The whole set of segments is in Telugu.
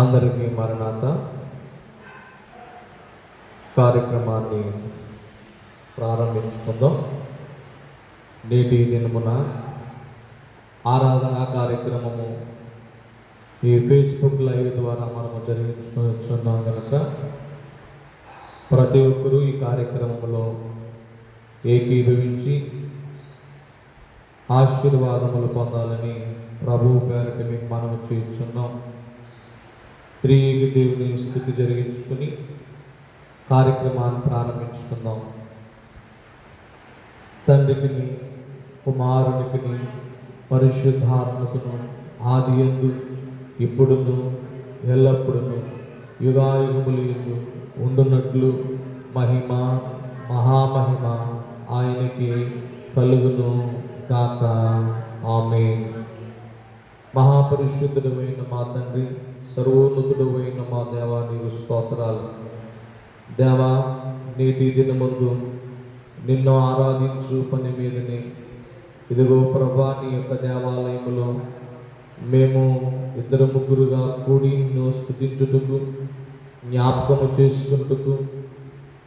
అందరికీ మరణాత కార్యక్రమాన్ని ప్రారంభించుకుందాం. నేటి దినమున ఆరాధన కార్యక్రమము ఈ ఫేస్బుక్ లైవ్ ద్వారా మనము జరిగించుకున్నాం కనుక ప్రతి ఒక్కరూ ఈ కార్యక్రమంలో ఏకీభవించి ఆశీర్వాదములు పొందాలని ప్రభువు పేరిట మీకు మనము చేస్తున్నాం. త్రియేక దేవుని స్థుతి జరిగించుకుని కార్యక్రమాన్ని ప్రారంభించుకుందాం. తండ్రికిని కుమారునికిని పరిశుద్ధాత్మకును ఆదియందు ఇప్పుడును ఎల్లప్పుడును యుగాయుగములందు ఉండునట్లు మహిమ మహామహిమ ఆయనకి కలుగును గాక. ఆమేన్. మహాపరిశుద్ధుడైన మా తండ్రి, సర్వోన్నతుడైన మా దేవా, నీకు స్తోత్రాలు. దేవా, నేటి దినమందు నిన్ను ఆరాధించు పని మీదనే ఇదిగో ప్రభా, నీ యొక్క దేవాలయములో మేము ఇద్దరు ముగ్గురుగా కూడి నిన్ను స్తుతించుటకు, జ్ఞాపకము చేసుకున్నట్టుకు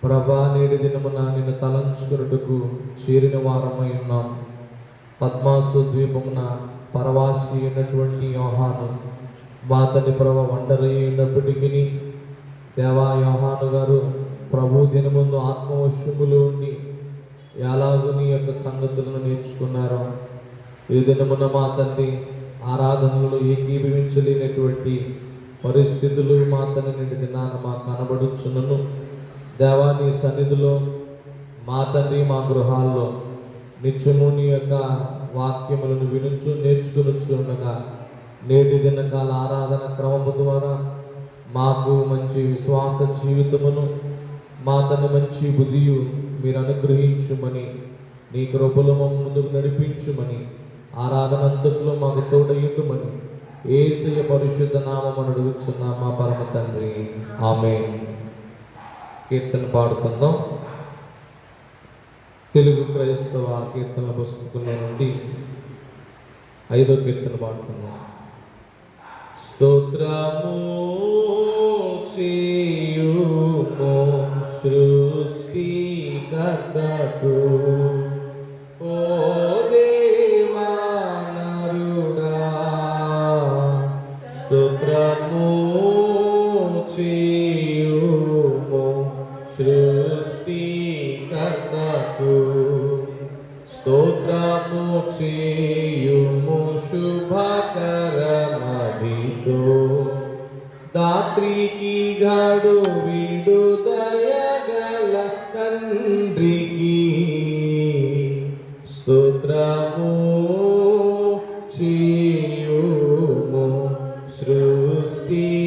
ప్రభా, నేటి దినమున నిన్ను తలంచుకున్నట్టుకు చేరిన వారమై ఉన్నాం. పద్మాసు ద్వీపమున పరవాసి అయినటువంటి యోహాను మా తండ్రి ప్రభు ఒంటరి అయినప్పటికీ దేవా, యోహాను గారు ప్రభు దినముందు ఆత్మవశములో ఉండి ఎలాగూ నీ యొక్క సంగతులను నేర్చుకున్నారో ఈ దినమున మా తండ్రి ఆరాధనలో ఏకీభవించలేనటువంటి పరిస్థితులు మా తండ్రి నేటి దినాన మాకు కనబడుచున్నను. దేవా, నీ సన్నిధిలో మా తండ్రి మా గృహాల్లో నిత్యము నీ యొక్క వాక్యములను వినుచు నేర్చుకునుచు ఉండగా నేటి దినకాల ఆరాధన క్రమము ద్వారా మాకు మంచి విశ్వాస జీవితమును మా తన మంచి బుద్ధియు మీరు అనుగ్రహించుమని, నీ కృపలో ముందుకు నడిపించుమని, ఆరాధన అంతట్లో మాకు తోడయ్యుమని యేసయ్య పరిశుద్ధ నామమును అడుగుచున్నాం మా పరమ తండ్రి. ఆమేన్. కీర్తన పాడుకుందాం. తెలుగు క్రైస్తవ కీర్తనల పుస్తకంలో నుండి 5వ కీర్తన పాడుకుందాం. స్తోత్రము చేయుము సృష్టికర్తకు, ఓ దేవా నరుడా. స్తోత్రము చేయుము సృష్టికర్తకు, స్తోత్రము చేయుము శుభకరమదితో. దాత్రికి గాడు వీడు దయగల తండ్రికి, స్తోత్రము చేయుము సృష్టికర్తకు.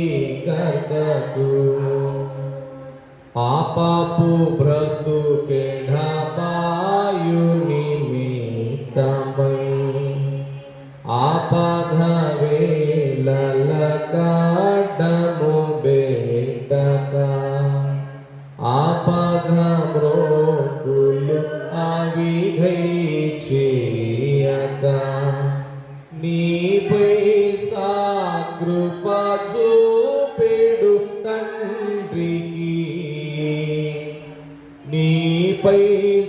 పాపపు బ్రతుకెండ పాయు నిమిత్తమై ఆపద వేళల కాడము బేటక, ఆపద మ్రోగులు అవిధై చేయక, నీపై సాకృప చూపెడు తండ్రికి, నీపై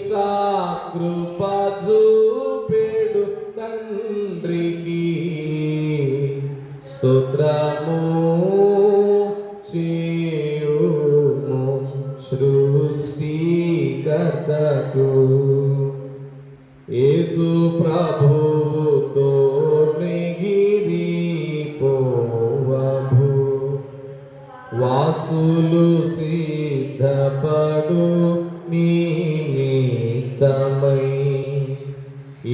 సాకృప చూపెడు తండ్రికి, స్తోత్రము చేయుము సృష్టికర్తకు. యేసు ప్రభువుతో నెగిరిపోవభు వాసులు సిద్ధపడు నిమిత్తమై,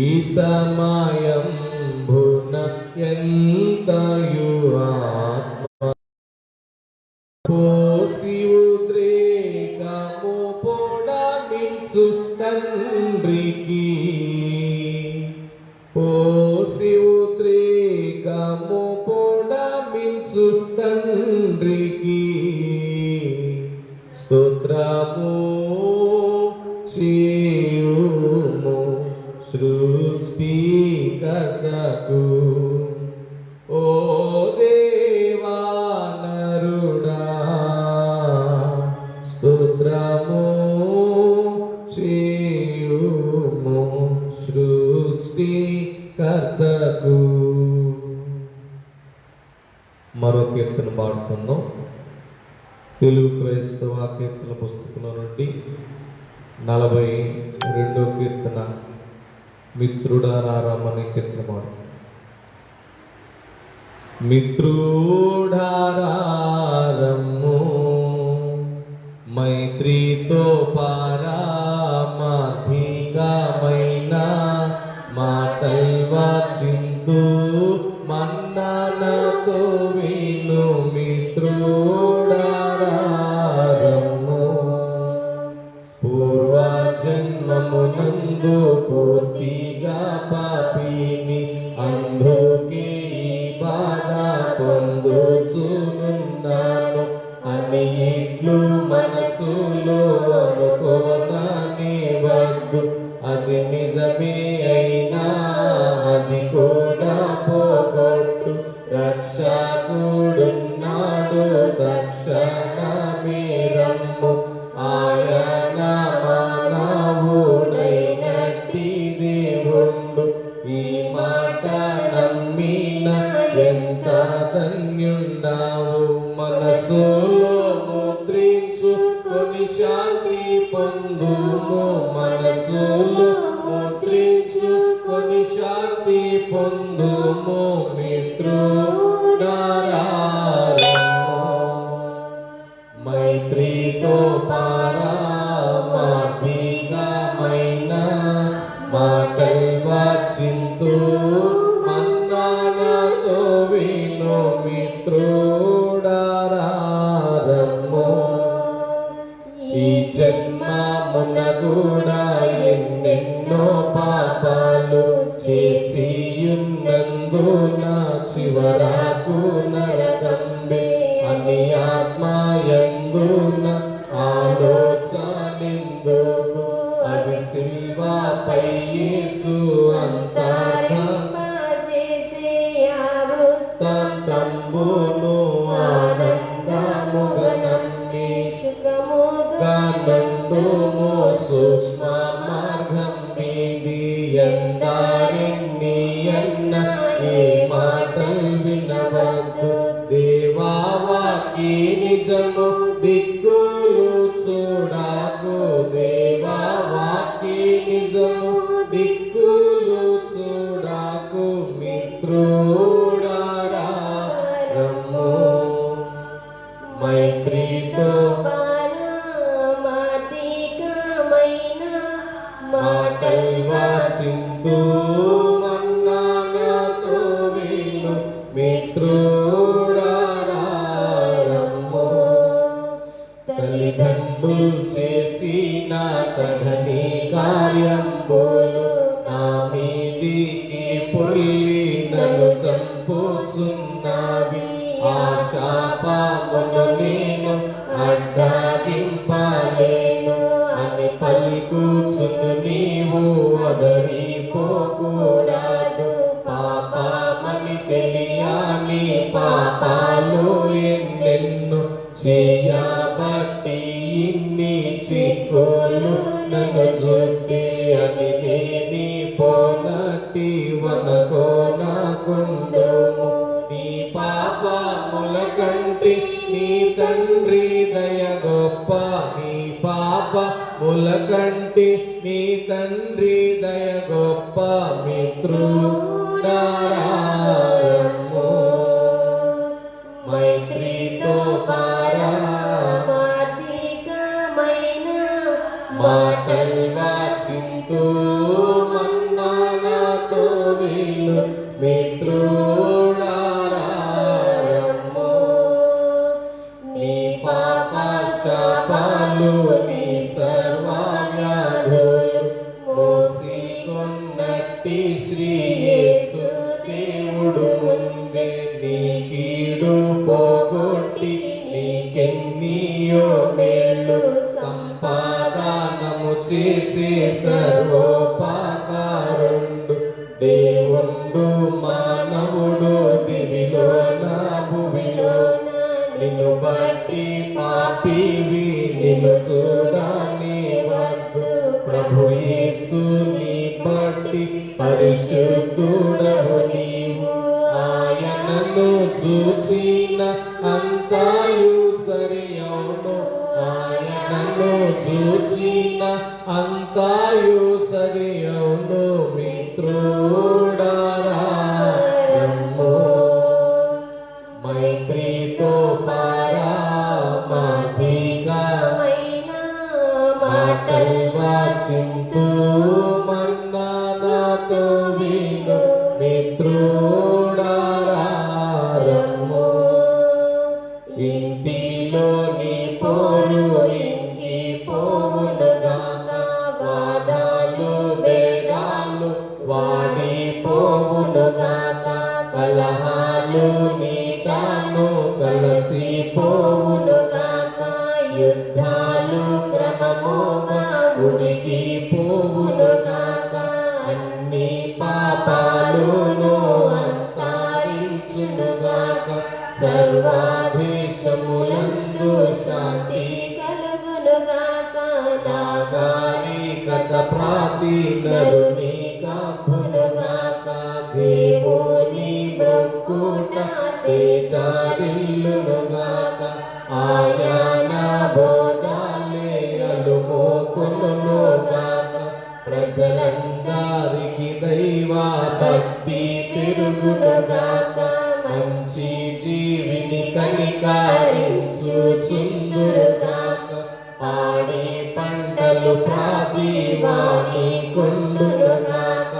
ఈ సమయంబున ఎంతయు ఆత్మ పోసి ఉద్రేకము పొడమించు తండ్రికి, పోసి ఉద్రేకము పొడమించు తండ్రికి, స్తోత్రము చేయుము సృష్టికర్తకు. ఓ దేవా మరో కీర్తన పాడుకుందాం. తెలుగు క్రైస్తవ కీర్తన పుస్తకంలో నుండి 42వ కీర్తన, మిత్రుడా రారమ్మని కీర్తన పాడు. మిత్రుడా రారమ్ము మైత్రితో పారమార్థికమైన మాటల్వా చిందు మన్ననతో విను. మిత్రుడా రారమ్ము పూర్వజన్మమునందు పూర్తిగా పాపిని, అందుకే బాధ పొందుచున్నాను అని ఇట్లు మనసులో అనుకోనని వద్దు. అది నిజమే అయినా అది కూడా పోగొట్టు. రక్షకుడున్నాడు తక్షణమే రమ్ము. ఆయన మానవుడైనట్టి దేవుండు. ఈ మాట నమ్మిన ఎంత ధన్యుండావు. మనసులో ముద్రించుకొని శాంతి పొందుము. మనసులో ముద్రించుకొని శాంతి పొందుము. మిత్రుడా రారమ్ము మైత్రితో పారమార్థికమైన మాటల్వా చిందు మన్ననతో విను. మిత్రుడా రారమ్ము ఈ జన్మమున కూడా ఎన్నెన్నో పాపాలు చేసియున్నందున చివరకు నరకంబే అని ఆత్మయందున ఆలోచనెందుకు. అవి శిల్వపై యేసు అంతరంబును ఆనందముగనమ్మి గనుండుము. సూక్ష్మ మార్గం మీది ఎందారెన్ని అన్న ఏ మాటలు వినవద్దు. దేవావాకి నిజము దిక్కులు చూడాకు. దేవావాకి నిజము దిక్కులు చూడాకు. మిత్రుడా రారమ్ము మైత్రితో మాటల్వా చిందు మన్ననతో విను. మిత్రుడా రారమ్ము తల్లిదండ్రులు చేసిన తగని కార్యంబులు నా మీదికి పొల్లి నన్ను చంపుచున్నవి. ఆ శాపమును నేను అడ్డగింపలేను అని పలుకుచును. నీవు అదరిపోకూడదు. పాపమని తెలియాలి. పాపాలు ఎన్నెన్నో చేయబట్టి ఇన్ని చిక్కులు నన్ను చుట్టి అని లేని పోనట్టి వనకోనకుండుము. నీ పాపముల కంటే నీ తండ్రి దయ గొప్ప. నీ పాపముల కంటే నీ తండ్రి దయ గొప్ప. మిత్రుడా రారమ్ము మైత్రితో పారమార్థికమైన మాటల్వా చిందు మన్ననతో విను. మిత్రుడా రారమ్ము నీ పాప శాపాలు నీ సర్వవ్యాధులు మోసికొన్నట్టి శ్రీ యేసు దేవుడు ముందే నీ కీడు పోగొట్టి నీకెన్నియో మేలు సంపాదనము చేసే సర్వోపకారుండు. దేవుండు మానవుడు దివిలోన భువిలోన. నిన్ను బట్టి పాపివి నిన్ను చూడని వద్దు. ప్రభు యేసు నీ బట్టి పరిశుద్ధుడవు నీవు. ఆయన ఆయనను చూచిన అంతాయు సరియౌను, ఆయనను చూచిన అంతాయు సరియౌను. మిత్రుడారా రమ్ము, మైత్రితో పారమార్థికమైన మాటల్ వాచింతు మన్నానాతో విను. మిత్రుడారా రమ్ము, ఇంటిలోని పోరు ఇంకి పోవునుగాక, వాదాలు భేదాలు వాడి పోవునుగాక, కలహాలు నీటాను కలసి పోవునుగాక, యుద్ధాలు క్రమముగా ఉడికి పోవునుగాక, అన్ని పాపాలును అంతరించునుగాక, సర్వాదేశములందు శాంతి కలుగునుగాక, నాగరికత ప్రాతి నరుని కాపునుగాక, దేవుని మొక్కుట దేశాదిల్లునుగాక, ఆయన బోధాలే అలుమోకునుగాక, ప్రజలందరికి దైవ భక్తి పెరుగునుగాక, మంచి జీవిని కనికరించుచుందురుగాక, పాడి పంటలు ప్రాతివాని కొండునుగాక,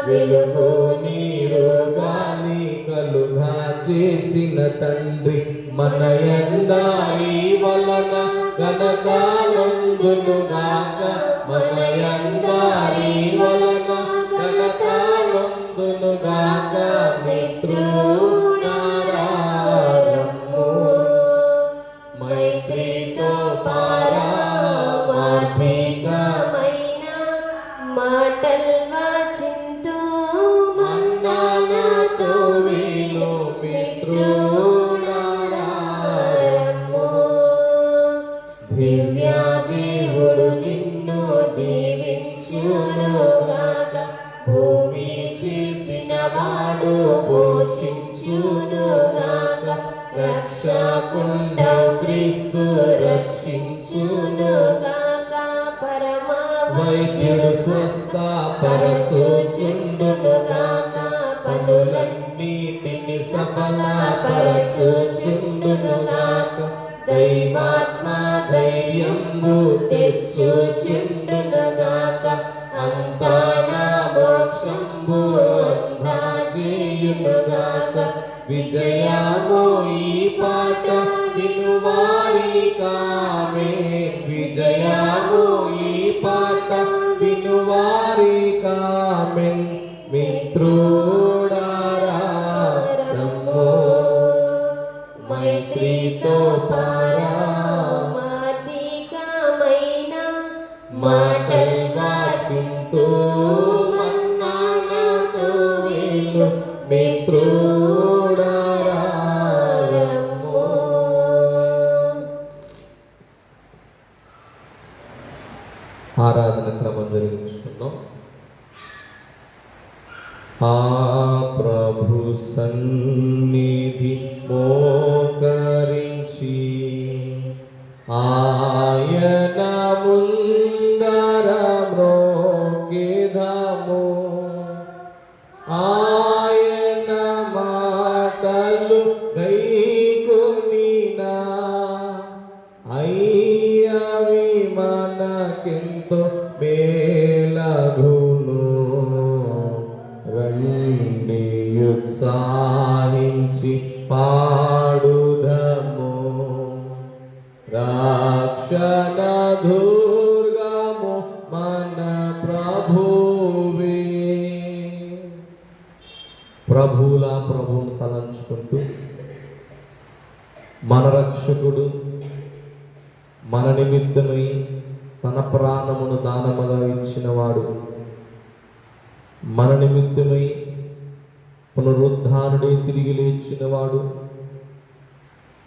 వెలుగు నీరు గాలి కలుగా చేసిన తండ్రి మన యందారి వలన ఘనతానందునుగాక, మన యందారి వలన ఘనతానందునుగాక. మిత్రుడారా రమ్ము, మైత్రితో పారమార్థికమైన మాటల్ వాచింతు మన్నానాతో విను. మిత్రుడారా రమ్ము, దివ్య దేవుడు నిన్ను దీవించునుగాక, భూమి చేసిన వాడు పోషించునుగాక, రక్షకుండవు క్రీస్తు రక్షించునుగాక, పరమ వైద్యుడు స్వస్థపరచుచుండునుగాక, పనులన్నిటిని సఫలపరచుచుండునుగాక, దైవాత్మ ధైర్యంబు తెచ్చుచుండునుగాక, అంతాన మోక్షంబు అందజేయునుగాక, విజయము ఈ పాట వినువారికామె, విజయము ఈ పాట వినువారికామె. మిత్రుడారా రమ్ము, మైత్రితో పారమార్థికమైన మాటల్ వాచింతు మన్నానాతో విను. మిత్రుడారా రమ్ము. ఆరాధన క్రమం జరిగించుకున్నాం. ఆ ప్రభు సన్నిధి మోకరించి ఆయన ముందర మ్రోగెదము, ఆయన మాటలు గైకొనినా అయ్యవి మనకెంతో మేలగును. రండి ఉత్సాహించి పాడుదము, రక్షణ దుర్గము మన ప్రభువే. ప్రభువును తలంచుకుంటూ మన రక్షకుడు మన నిమిత్తమై తన ప్రాణమును దానముగా ఇచ్చినవాడు, మన నిమిత్తమై పునరుద్ధానుడై తిరిగి లేచినవాడు,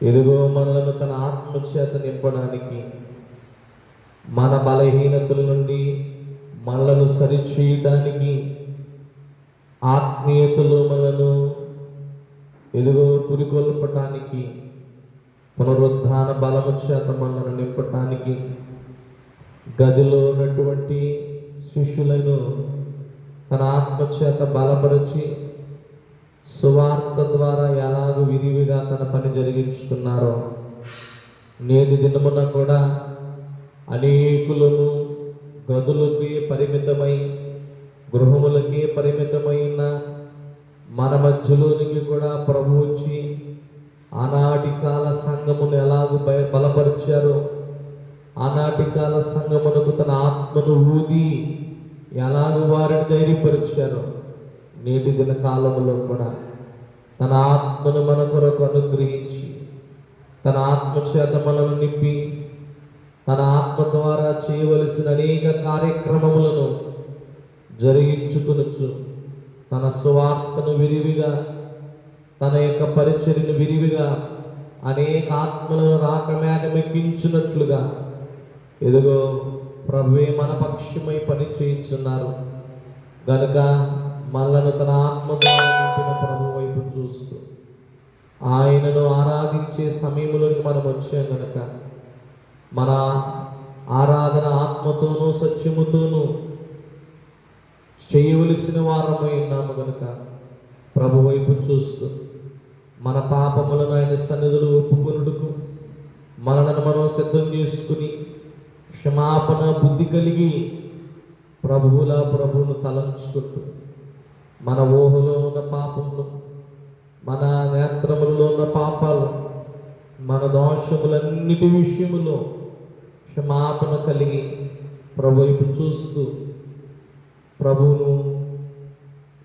ఎదుగో మనలను తన ఆత్మ చేత నింపడానికి, మన బలహీనతల నుండి మనలను సరిచేయడానికి, ఆత్మీయతలో మనను ఇదిగో పురికొల్పటానికి, పునరుద్ధాన బలము చేత మనల్ని నింపటానికి గదిలో ఉన్నటువంటి శిష్యులను తన ఆత్మ చేత బలపరిచి సువార్త ద్వారా ఎలాగూ విరివిగా తన పని జరిగించుకున్నారో నేటి దినమున కూడా అనేకులను గదులకి పరిమితమై, గృహములకి పరిమితమైన మన మధ్యలోనికి కూడా ప్రభు వచ్చి ఆనాటి కాల సంఘమును ఎలాగూ బలపరిచారో, ఆనాటి కాల సంఘమునకు తన ఆత్మను ఊది ఎలాగూ వారిని ధైర్యపరిచారో నేటి దిన కాలములో కూడా తన ఆత్మను మన కొరకు అనుగ్రహించి తన ఆత్మ చేత మనల్ని నింపి తన ఆత్మ ద్వారా చేయవలసిన అనేక కార్యక్రమములను జరిగించుకొనుచు తన సువార్తను విరివిగా, తన యొక్క పరిచర్యను విరివిగా అనేక ఆత్మలను రాకమేఘమెక్కించున్నట్లుగా ఎదుగో ప్రభువే మన పక్షమై పని చేయించున్నారు గనుక మనలను తన ఆత్మ ద్వారా నింపిన ప్రభు వైపు చూస్తూ ఆయనను ఆరాధించే సమయంలోకి మనం వచ్చాం గనుక మన ఆరాధన ఆత్మతోనూ సత్యముతోనూ చేయవలసిన వారమై ఉన్నాము గనుక ప్రభు వైపు చూస్తూ మన పాపములను ఆయన సన్నిధిలో ఒప్పుకొనుటకు మనలను మనం సిద్ధం చేసుకుని క్షమాపణ బుద్ధి కలిగి ప్రభువును తలంచుకుంటూ మన ఊహలో ఉన్న పాపములు, మన నేత్రములలో ఉన్న పాపాలు, మన దోషములన్నిటి విషయములో క్షమాపణ కలిగి ప్రభు వైపు చూస్తూ ప్రభువును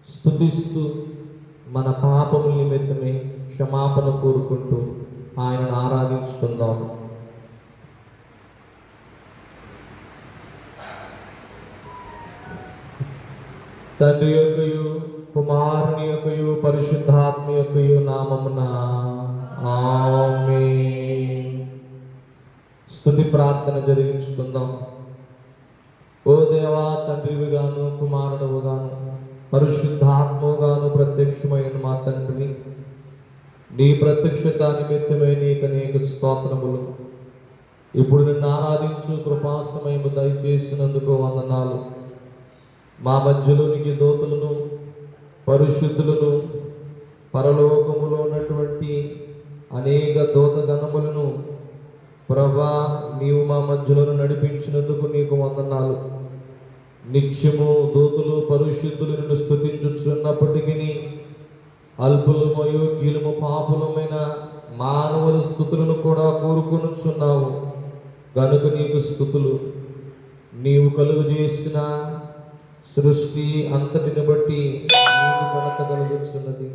స్తుతిస్తూ మన పాపముల నిమిత్తమే క్షమాపణ కోరుకుంటూ ఆయనను ఆరాధించుకుందాం. తండ్రి యొక్కయు కుమారుని యొక్కయు పరిశుద్ధాత్మ యొక్కయు నామమున ఆమేన్. స్తుతి ప్రార్థన జరిగించుకుందాం. ఓ దేవా, తండ్రివిగాను కుమారుడుగాను పరిశుద్ధాత్మగాను ప్రత్యక్షమైన మా తండ్రిని, నీ ప్రత్యక్షత నిమిత్తమై నీకు అనేక స్తోత్రములు. ఇప్పుడు నిన్ను ఆరాధించు కృపా సమయము దయచేసినందుకు వందనాలు. మా మధ్యలోనికి దూతలను, పరిశుద్ధులను, పరలోకములో ఉన్నటువంటి అనేక దూతగణములను ప్రభా నీవు మా మధ్యలో నడిపించినందుకు నీకు వందనాలు. నిత్యము దూతలు పరిశుద్ధులు నిన్ను స్తుతించుచున్నప్పటికీ అల్పులము, అయోగ్యులము, పాపులమైన మానవుల స్తుతులను కూడా కోరుకొనుచున్నావు గనుక నీకు స్తుతులు. నీవు కలుగు చేసిన సృష్టి అంతటిని బట్టి నీకు ఘనత కలుగుతున్నది.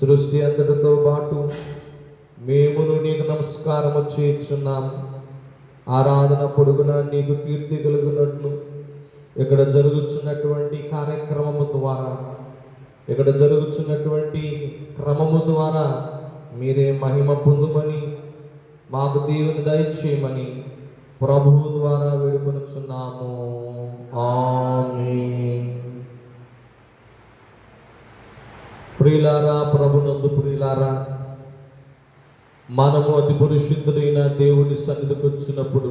సృష్టి అంతటితో పాటు మేమును నీకు నమస్కారము చేయుచున్నాము. ఆరాధన పొడుగున నీకు కీర్తి కలుగునట్లు ఇక్కడ జరుగుతున్నటువంటి కార్యక్రమము ద్వారా, ఇక్కడ జరుగుతున్నటువంటి క్రమము ద్వారా మీరే మహిమ పొందుమని, మాకు దేవుని దయచేయమని ప్రభువు ద్వారా వేడుకొనుచున్నాము. ఆమేన్. ప్రియులారా, ప్రభునందు ప్రియులారా, మనము అతి పరిశుద్ధుడైన దేవుని సన్నిధికి వచ్చినప్పుడు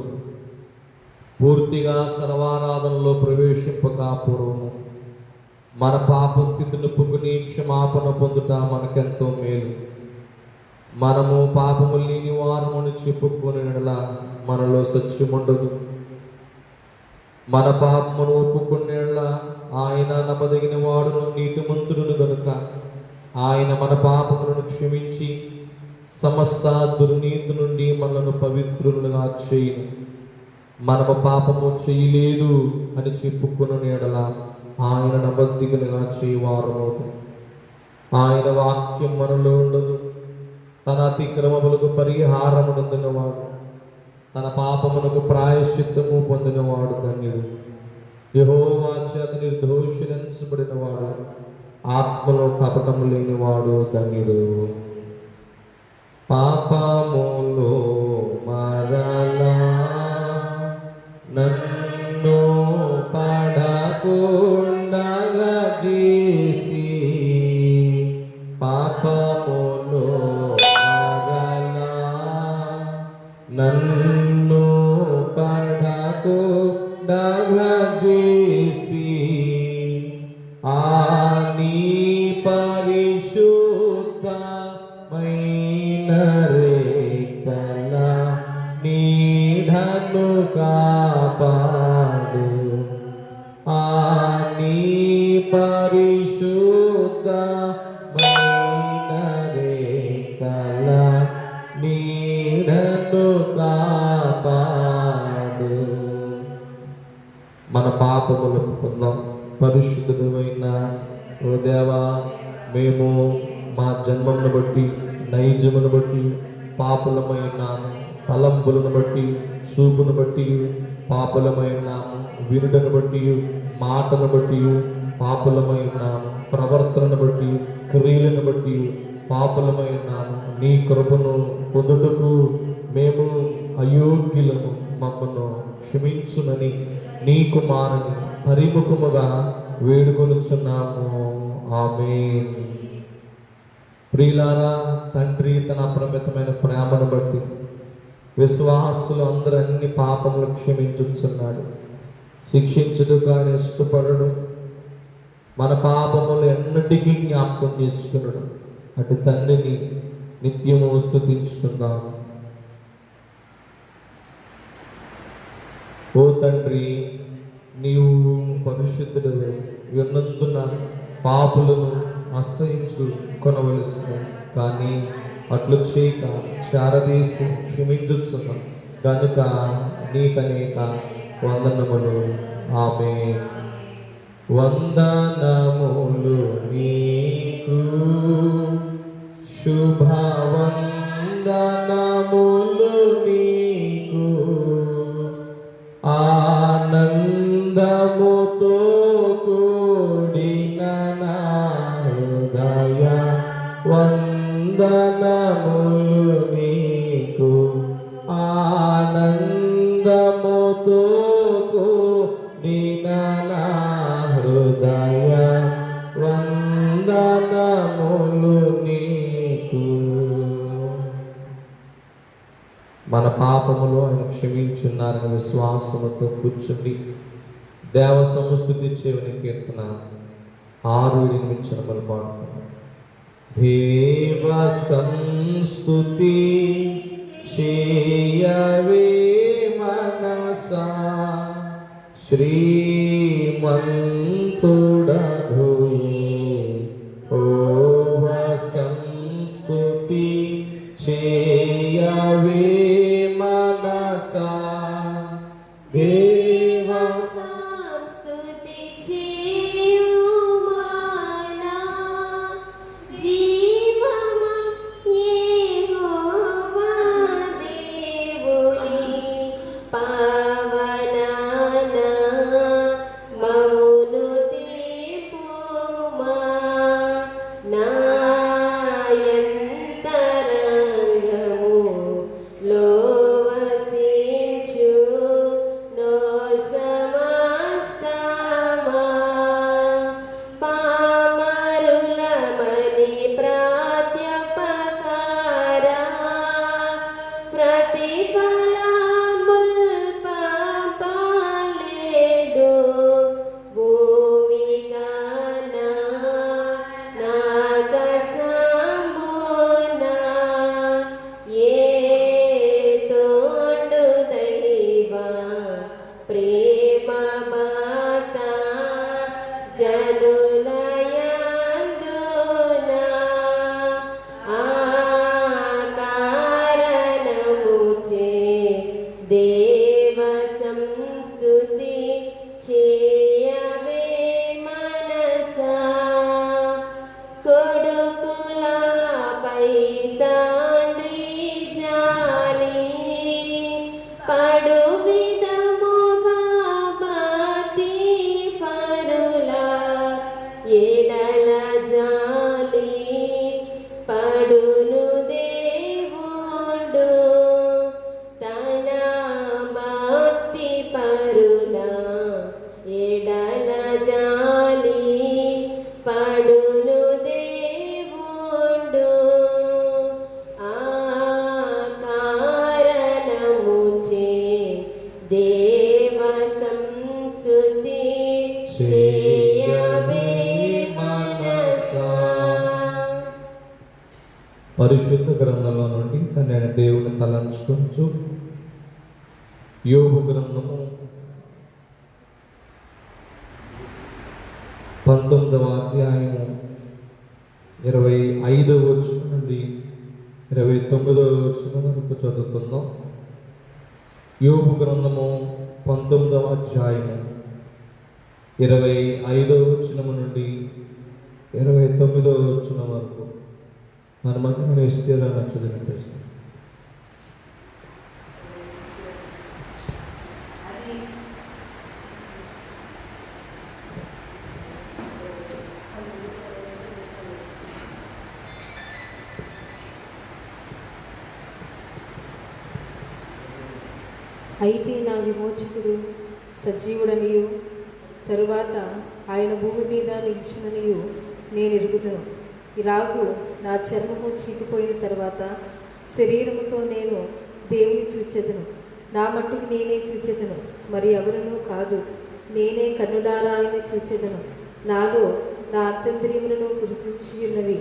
పూర్తిగా సర్వారాధనలో ప్రవేశింపక పూర్వము మన పాప స్థితిని పొందుని క్షమాపణ పొందుట మనకెంతో మేలు. మనము పాపము లేని వారముని చెప్పుకొని మనలో సత్యముండదు. మన పాపమును ఒప్పుకునేళ్ళ ఆయన నమ్మదగిన వాడును, నీతిమంతుడును గనుక ఆయన మన పాపములను క్షమించి సమస్త దుర్నీతి నుండి మనను పవిత్రులుగా చేయును. మనము పాపము చేయలేదు అని చెప్పుకున్న ఎడల ఆయన నమ్మదగినగా చేయవారు. ఆయన వాక్యం మనలో ఉండదు. తన అతిక్రమములకు పరిహారమునందినవాడు, తన పాపమునకు ప్రాయశ్చిత్తము పొందినవాడు ధన్యుడు. యెహోవా చేత నిర్దోషించబడినవాడు, ఆత్మలో కపటము లేనివాడు ధన్యుడు. పాపములో మరలా నన్ను పడకుండగా చేసి, పాపము నన్ను పడకు చేసి ఆ నీ పరిశుద్ధమైన రేఖల నీడను కాపాడు. ఆ నీ పరిశుద్ధమైన రేఖల నీడను కాపాడు. మన పాపములు ఒప్పుకుందాం. పరిశుద్ధుడైన ఓ దేవా, మేము మా జన్మమును బట్టి, నైజమును బట్టి పాపులమైనాము. తలంపులను బట్టి, చూపును బట్టి పాపులమైనాము. వినుటను బట్టి, మాటను బట్టి పాపులమైనాము. ప్రవర్తనను బట్టి, క్రియలను బట్టి పాపులమైనాము. నీ కృపను పొందుటకు మేము అయోగ్యులము. మమ్మను క్షమించునని నీ కుమారుని పరిముఖముగా వేడుకొనుచున్నాము. ఆమేన్. ప్రియులారా, తండ్రి తన అపరిమితమైన ప్రేమను బట్టి విశ్వాసులు అందరూ అన్ని పాపములు క్షమించుచున్నాడు. శిక్షించుడు కానీ ఇష్టపడడు. మన పాపములు ఎన్నటికీ జ్ఞాపకం చేసుకున్నాడు. అటు తండ్రిని నిత్యము స్తుతించుకుందాం. ఓ తండ్రి, నీవు పరిశుద్ధుడవే, ఉన్నందున పాపులను అసహించు కొనవలసిన, కానీ అట్లు చేయక శారదీసి క్షమించుచున్నాం కనుక నీకనేక వందనములు. ఆమేన్. వందనములు నీకు, శుభవందనములు నీకు, ఆనందముతో కూడిన నా హృదయ వందనములు నీకు, ఆనందముతో కూడిన నా హృదయ వందనములు నీకు. మన పాపములు ఆయన క్షమించున్నారని విశ్వాసముతో కూర్చుండి దేవ సంస్తుతి చేయని కీర్తన 6-8 పాడుతున్నాం. దేవ సంస్తుతి చేయవే మనసా, శ్రీమంతుడగు ఓవ సంస్తుతి చేయవే మనసా. దేవ సంస్తుతి చేయుమనా, జీవమా యెహోవా దేవుని పావనాన మమ్మును దీపుమా. నాయంతరంగము లోవసించు నో సమస్తమా. పామరులమని ప్రాత్యపకారా, ప్రతిఫలముల్ పంపలేదు. భూమికనా నాకసంబునా, ఏ తోడు దైవ ప్రేమ మాత జనులయందునా. ఆ కారణముచే దేవ సంస్తుతి చేయవే మనసా. కొడుకులపై తండ్రి జాలి పడు విధముగా భక్తి పరుల ఎడల జాలి పడును దేవుడు. తన దేవుని తలంచుకుంటూ యోబు గ్రంథము 19వ అధ్యాయము 25వ వచనం నుండి 29వ వచనం వరకు చదువుకుందాం. యోబు గ్రంథము 19వ అధ్యాయము 25వ వచనం నుండి 29వ వచనం వరకు మన మధ్య ఇస్తీరాన్ని చదివినిపిస్తాం. అయితే నా విమోచకుడు సజీవుడనియు తరువాత ఆయన భూమి మీద నిలిచుననియు నేను ఎరుగుదును. ఇలాగూ నా చర్మము చీకిపోయిన తర్వాత శరీరముతో నేను దేవుని చూచెదను. నా మట్టుకు నేనే చూచెదను, మరి ఎవరునూ కాదు. నేనే కన్నులారా ఆయన చూచెదను. నాలో నా అర్థంద్రియములను కురిసించి ఉన్నవి.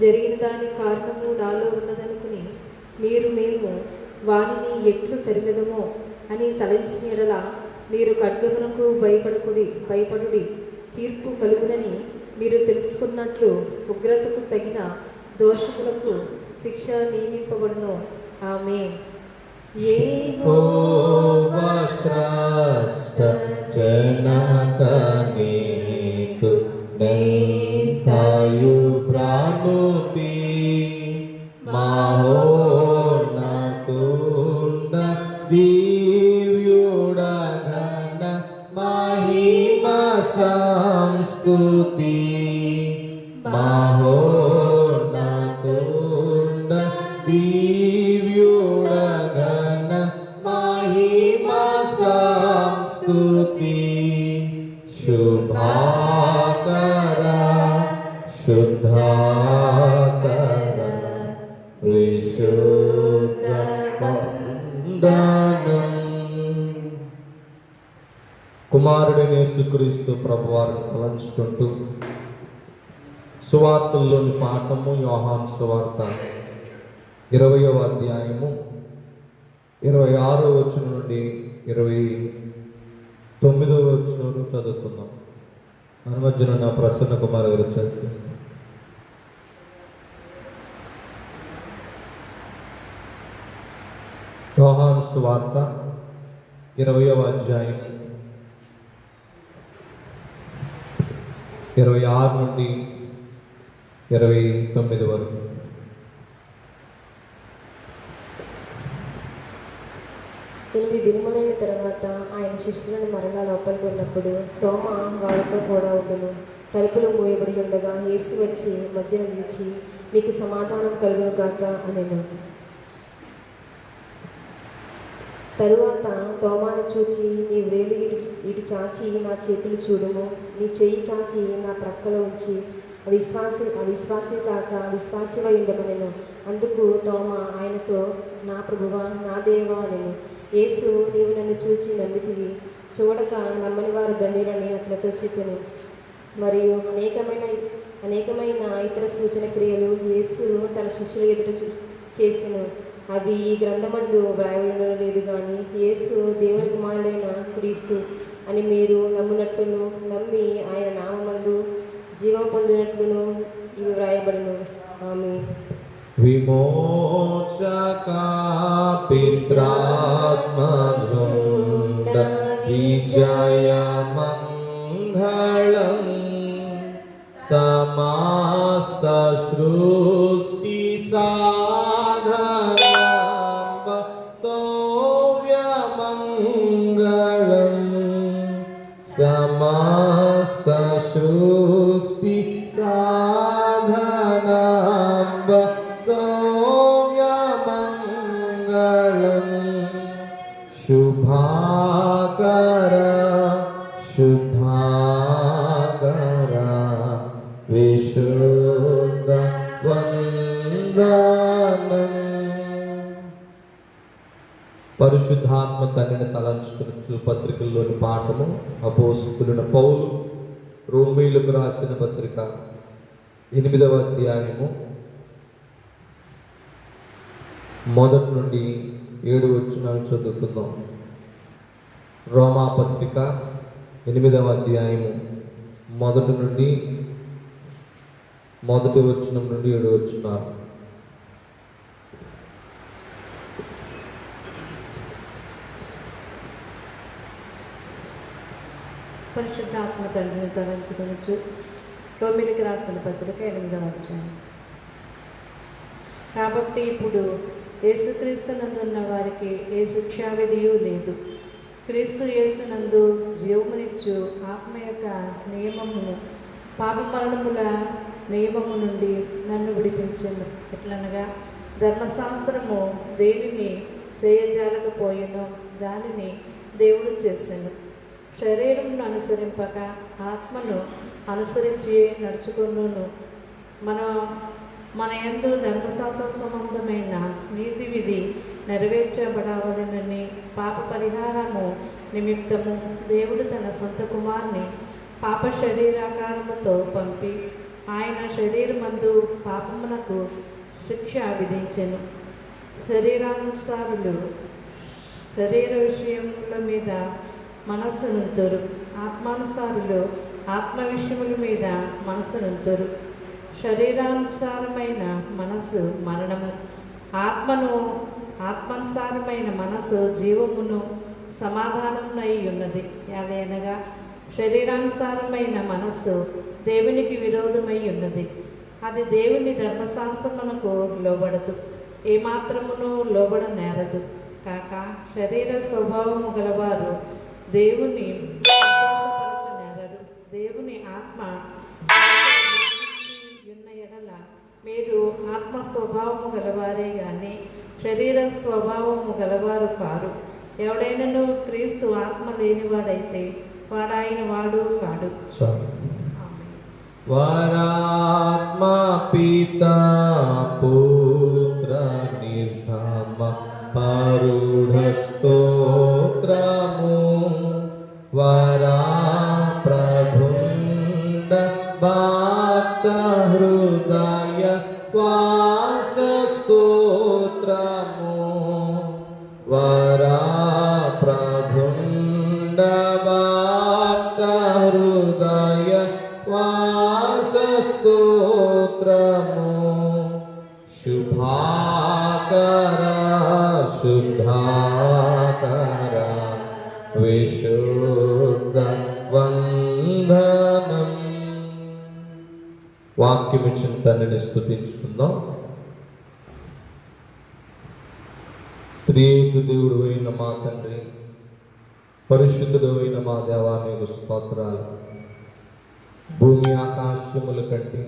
జరిగిన దాని కారణము నాలో ఉన్నదనుకుని మేము వారిని ఎట్లు తరిమెదమో అని తలంచిన ఎడల మీరు ఖడ్గమునకు భయపడుడి. తీర్పు కలుగునని మీరు తెలుసుకున్నట్లు ఉగ్రతకు తగిన దోషములకు శిక్ష నియమింపబడును. ఆమేన్. యెహోవా శ్రేష్ఠ జనకనీకు నేతాయు ప్రాణుతి మహోన్నతుండ దివ్యుడగన మహిమ సంస్తుతి మహోన్నతుండ దివ్యుడగన మహిమ సంస్తుతి శుభాకర శుద్ధాకర విశుద్ధ వందనం. కుమారుడైన యేసుక్రీస్తు ప్రభువారిని తలంచుకుంటూ సువార్తల్లోని పాఠము యోహాను సువార్త 20వ అధ్యాయము 26వ వచనం నుండి 29వ వచనం వరకు చదువుకుందాం. అనుమజ్జన నా ప్రసన్న కుమార్ గారు చదివిస్తాం. యోహాను సువార్త 20వ అధ్యాయం 26 నుండి 29 వరకు. ఎనిమిది దినములైన తర్వాత ఆయన శిష్యులను మరలా లోపలికి ఉన్నప్పుడు తోమ వారితో కూడా ఉండెను. తలుపులు మూయబడి ఉండగా యేసు వచ్చి మధ్యన నిలిచి, మీకు సమాధానం కలుగును గాక అనెను. తరువాత తోమాను చూచి, నీ వ్రేలు ఇటు చాచి నా చేతులు చూడుము, నీ చెయ్యి చాచి నా ప్రక్కలో ఉంచి అవిశ్వాసి కాక విశ్వాసివై ఉండమనెను. అందుకు తోమ ఆయనతో, నా ప్రభువా నా దేవా అనెను. యేసు, నీవు నన్ను చూచి నమ్మితివి, చూడక నమ్మని వారు ధన్యులని అట్లతో చెప్పెను. మరియు అనేకమైన ఇతర సూచన క్రియలు యేసు తన శిష్యుల ఎదుట చేసెను. అవి ఈ గ్రంథమందు వ్రాయబడడం లేదు కానీ, యేసు దేవుని కుమారుడైన క్రీస్తు అని మీరు నమ్మునట్లును, నమ్మి ఆయన నామమందు జీవం పొందినట్లును ఇవి వ్రాయబడును. ఆమేన్. విమోచకా పిత్రాత్మజుండ విజయమంగళం సమస్త సృష్టి సాధనం సౌవ్యమంగళం సమస్త సృష్టి సాధనం సౌవ్యమంగళం శుభాకర శుద్ధాకర విశుద్ధ వందనం. పరిశుద్ధాత్మ తండ్రిని తలంచుకుని పత్రికల్లోని పాఠము అపోస్తలుడైన పౌలు రోమీయులకు రాసిన పత్రిక 8వ అధ్యాయము మొదటి నుండి 7 వచనాలు చదువుకుందాం. రోమాపత్రిక 8వ అధ్యాయము మొదటి నుండి 1 వచనం నుండి 7 వచనాలు. పరిశుద్ధాత్మ తండ్రిని తలంచుకొనొచ్చు. రోమిలికి రాసిన పత్రిక 8వ అధ్యాయం. కాబట్టి ఇప్పుడు యేసుక్రీస్తునందున్న వారికి ఏ శిక్షావిధియు లేదు. క్రీస్తు యేసునందు జీవమునిచ్చు ఆత్మ యొక్క నియమమును పాపమరణముల నియమము నుండి నన్ను విడిపించెను. ఎట్లనగా ధర్మశాస్త్రము దేనిని చేయజాలకపోయెనో దానిని దేవుడు చేసెను. శరీరమును అనుసరింపక ఆత్మను అనుసరించి నడుచుకొనును. మన యందు ధర్మశాస్త్ర సంబంధమైన నీతి విధి నెరవేర్చబడవలెనని పాప పరిహారము నిమిత్తము దేవుడు తన సొంత కుమార్ని పాప శరీరాకారముతో పంపి ఆయన శరీరమందు పాపమునకు శిక్ష విధించెను. శరీరానుసారులు శరీర విషయముల మీద మనస్సునుంతురు, ఆత్మానుసారులు ఆత్మ విషయముల మీద మనస్సునుంతురు. శరీరానుసారమైన మనస్సు మరణము, ఆత్మానుసారమైన మనస్సు జీవమును సమాధానమునై ఉన్నది. అదేనగా శరీరానుసారమైన మనస్సు దేవునికి విరోధమై ఉన్నది. అది దేవుని ధర్మశాస్త్రమునకు లోబడదు, ఏమాత్రమును లోబడ నేరదు. కాక శరీర స్వభావము గలవారు దేవుని సంతోషపరచనేరరు. దేవుని ఆత్మ ఉన్న ఎడల మీరు ఆత్మ స్వభావము గలవారే కానీ శరీర స్వభావము గలవారు కారు. ఎవడైనను క్రీస్తు ఆత్మ లేనివాడైతే వాడాయన వాడు కాడు. వరాత్మ పిత పుత్ర నిర్గమ పరుఢ స్తోత్రము వరా ప్రభుండ భక్త హృదయ వాస స్తోత్రము వరా ప్రభుండ భక్త హృదయ వాస స్తోత్రము శుభాకర శుద్ధాకర విశుద్ధ వందనం. వాక్యం ఇచ్చిన తండ్రిని స్తుతించుకుందాం. త్రియేక దేవుడు అయిన మా తండ్రి, పరిశుద్ధుడు అయిన మా దేవా, నీకు స్తోత్రాలు. భూమి ఆకాశముల కంటే,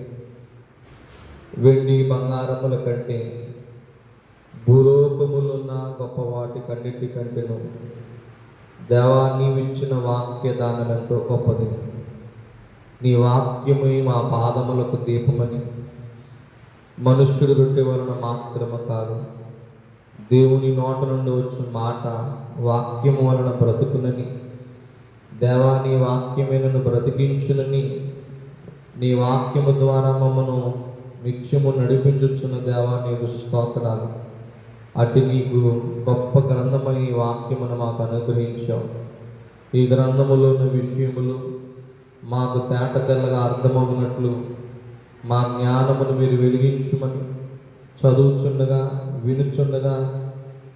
వెండి బంగారముల కంటే, భూలోకములున్న గొప్ప వాటి కన్నిటి కంటేను దేవా, నీవిచ్చిన వాక్య దానం ఎంతో గొప్పది. నీ వాక్యము మా పాదములకు దీపమని, మనుష్యుడు రొట్టె వలన మాత్రమే కాదు, దేవుని నోట నుండి వచ్చిన మాట వాక్యము వలన బ్రతుకునని, దేవా నీ వాక్యమే నన్ను బ్రతికించునని, నీ వాక్యము ద్వారా మమ్మను నిత్యము నడిపించుచున్న దేవా, నీకు స్తోత్రాలు. అటు నీకు గొప్ప గ్రంథమైన ఈ వాక్యమును మాకు అనుగ్రహించావు. ఈ గ్రంథములోని విషయములు మాకు తేట తెల్లగా అర్థమవునట్లు మా జ్ఞానమును మీరు వెలిగించుమని, చదువుచుండగా వినుచుండగా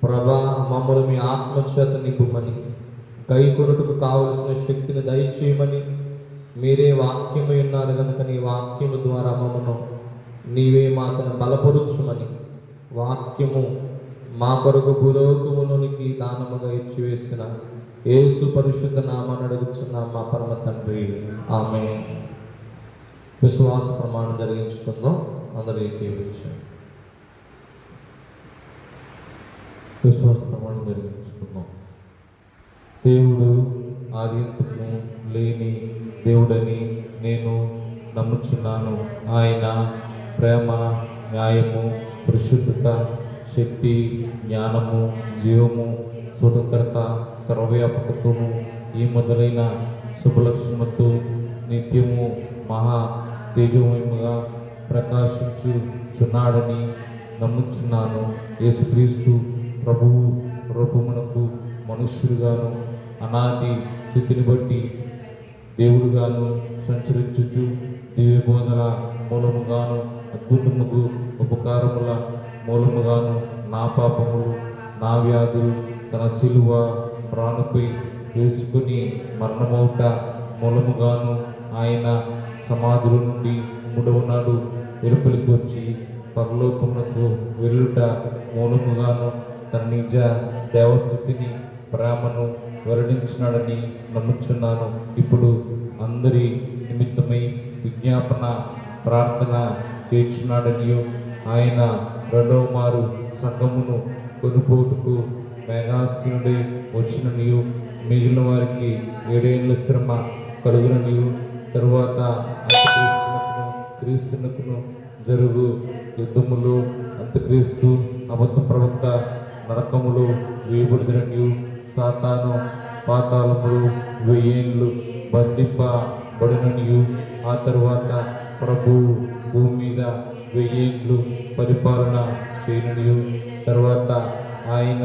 ప్రభా మమ్మల్ని మీ ఆత్మచేత నింపుమని, కైకొనుటకు కావలసిన శక్తిని దయచేయమని, మీరే వాక్యమై ఉన్నారు కనుక నీ వాక్యము ద్వారా మమ్మను నీవే మాతను బలపరుచుమని, వాక్యము మా కొరకు భూలోకములోనికి దానముగా ఇచ్చివేసిన యేసు పరిశుద్ధ నామాన్ని అడుగుచున్నాం మా పరమ తండ్రి, ఆమేన్. విశ్వాస ప్రమాణం జరిగించుకుందాం. అందరూ ఏకీభవించండి. విశ్వాస ప్రమాణం జరిగించుకుందాం. దేవుడు ఆదింతము లేని దేవుడని నేను నమ్ముచున్నాను. ఆయన ప్రేమ, న్యాయము, పరిశుద్ధత, శక్తి, జ్ఞానము, జీవము, స్వతంత్రత, సర్వవ్యాపకత్వము ఈ మొదలైన శుభలక్షణముతో నిత్యము మహా తేజోమయముగా ప్రకాశించుచున్నాడని నమ్ముచున్నాను. యేసుక్రీస్తు ప్రభువు రూపమునకు మనుష్యుడుగాను అనాది స్థితిని బట్టి దేవుడుగాను సంచరించుచు దివ్యబోధల మూలముగాను అద్భుతముగు ఉపకారముల మూలముగాను నా పాపములు నా వ్యాధులు తన శిలువ ప్రాణుపై వేసుకుని మరణమౌట మూలముగాను ఆయన సమాధుల నుండి మూడవ నాడు వెలుపలికి వచ్చి పరలోకమునకు వెళ్ళుట మూలముగాను తన నిజ దేవస్థితిని ప్రేమను వెల్లడించినాడని నమ్ముచున్నాను. ఇప్పుడు అందరి నిమిత్తమై విజ్ఞాపన ప్రార్థన చేర్చున్నాడనియు ఆయన రెండవ మారు సంఘమును కొనుపోటుకు మేఘాసీనుడై వచ్చిననియు మిగిలిన వారికి 7 ఏళ్ల శ్రమ కలుగుననియు తరువాత క్రీస్తునకును జరుగు యుద్ధములు అంత్యక్రీస్తు అబద్ధ ప్రవక్త నరకములు వేయబడుదనియు సాతాను పాతాళములు 1000 ఏళ్ళు బంధింపబడుననియు ఆ తరువాత ప్రభువు భూమి మీద 1000 ఏళ్ళు పరిపాలన చేయననియు తర్వాత ఆయన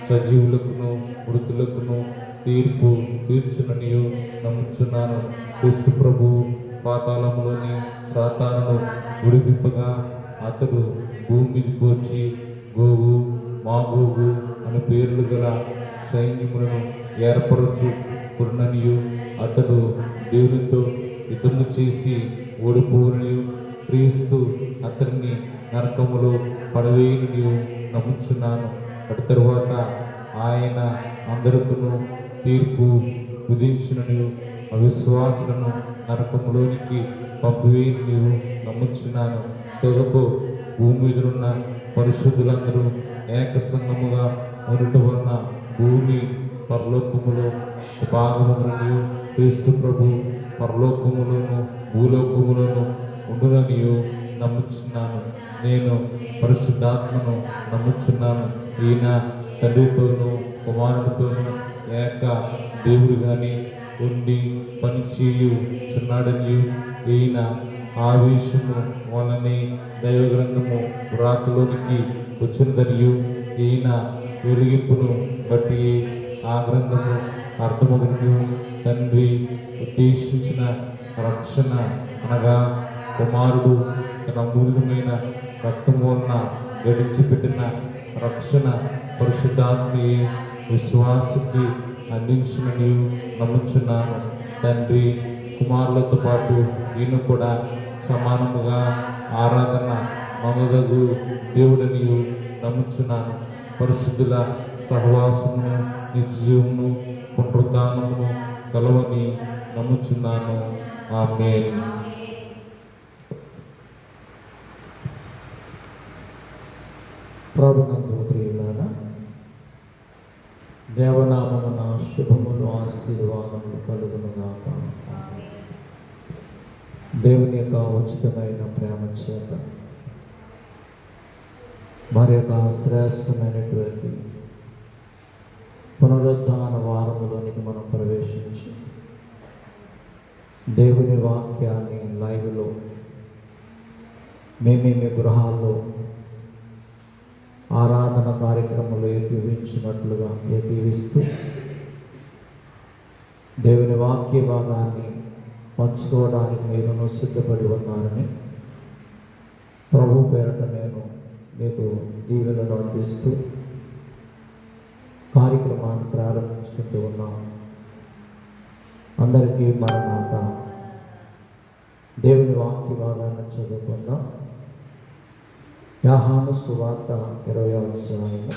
సజీవులకును మృతులకును తీర్పు తీర్చుననియు నమ్ముచున్నాను. క్రీస్తు ప్రభువు పాతాళములోని సాతానును విడిపింపగా అతడు భూమి మీదకి వచ్చి గోగు మాగోగు అనే పేర్లు గల సైన్యములను ఏర్పరచుకున్ననియు అతడు దేవునితో యుద్ధము చేసి ఓడిపోననియు క్రీస్తు అతన్ని నరకములో పడవేయనియు నమ్ముచున్నాను. అటు తరువాత ఆయన అందరికును తీర్పు విధించిననియు అవిశ్వాసులను నరకములోనికి పంపివేయనియు నమ్ముచున్నాను. తెగకు భూమి మీద ఉన్న పరిశుద్ధులందరూ ఏక సంఘముగా ఉండటం వలన భూమి పరలోకములో భాగములను క్రీస్తు ప్రభు పరలోకములోను భూలోకములోను ఉండుననియు నమ్ముచున్నాను. నేను పరిశుద్ధాత్మను నమ్ముచున్నాను. ఈయన తండ్రితోనూ కుమారుడితోనూ ఏక దేవుడిగాని ఉండి పనిచేయుచున్నాడనియు ఈయన ఆవేశము వలనే దైవగ్రంథము వ్రాతలోనికి వచ్చినదనియు ఈయన వెలిగింపును బట్టి ఆ గ్రంథము అర్థమగును. తండ్రి ఉద్దేశించిన రక్షణ అనగా కుమారుడు తన అమూల్యమైన రక్తము వలన గడించిపెట్టిన రక్షణ పరిశుద్ధాత్మయే విశ్వాసకి అందించినని నమ్ముచున్నాను. తండ్రి కుమారులతో పాటు ఈయన కూడా సమానముగా ఆరాధన మమదగు దేవుడని నమ్ముచున్నాను. పరిశుద్ధుల సహవాసమును నిత్యజీవమును పునరుద్ధానమును కలవని నమ్ముచున్నాను. ఆమేన్. ప్రభునందు ప్రియులారా, దేవనామమున శుభములు ఆశీర్వాదములు కలుగునుగాక. దేవుని యొక్క ఉచితమైన ప్రేమ చేత మరి యొక్క శ్రేష్టమైనటువంటి పునరుద్ధాన వారములోనికి మనం ప్రవేశించి దేవుని వాక్యాన్ని లైవ్లో మేమేమి గృహాల్లో ఆరాధన కార్యక్రమంలో ఏకీవిస్తూ దేవుని వాక్య భాగాన్ని పంచుకోవడానికి మీరు సిద్ధపడి ఉన్నారని ప్రభు పేరట నేను మీకు దీవెనలు అందిస్తూ కార్యక్రమాన్ని ప్రారంభించుకుంటూ ఉన్నాం. అందరికీ మరణాత. దేవుని వాక్య భాగాన్ని చదువుకుందాం. యోహాను సువార్త 20వ అధ్యాయము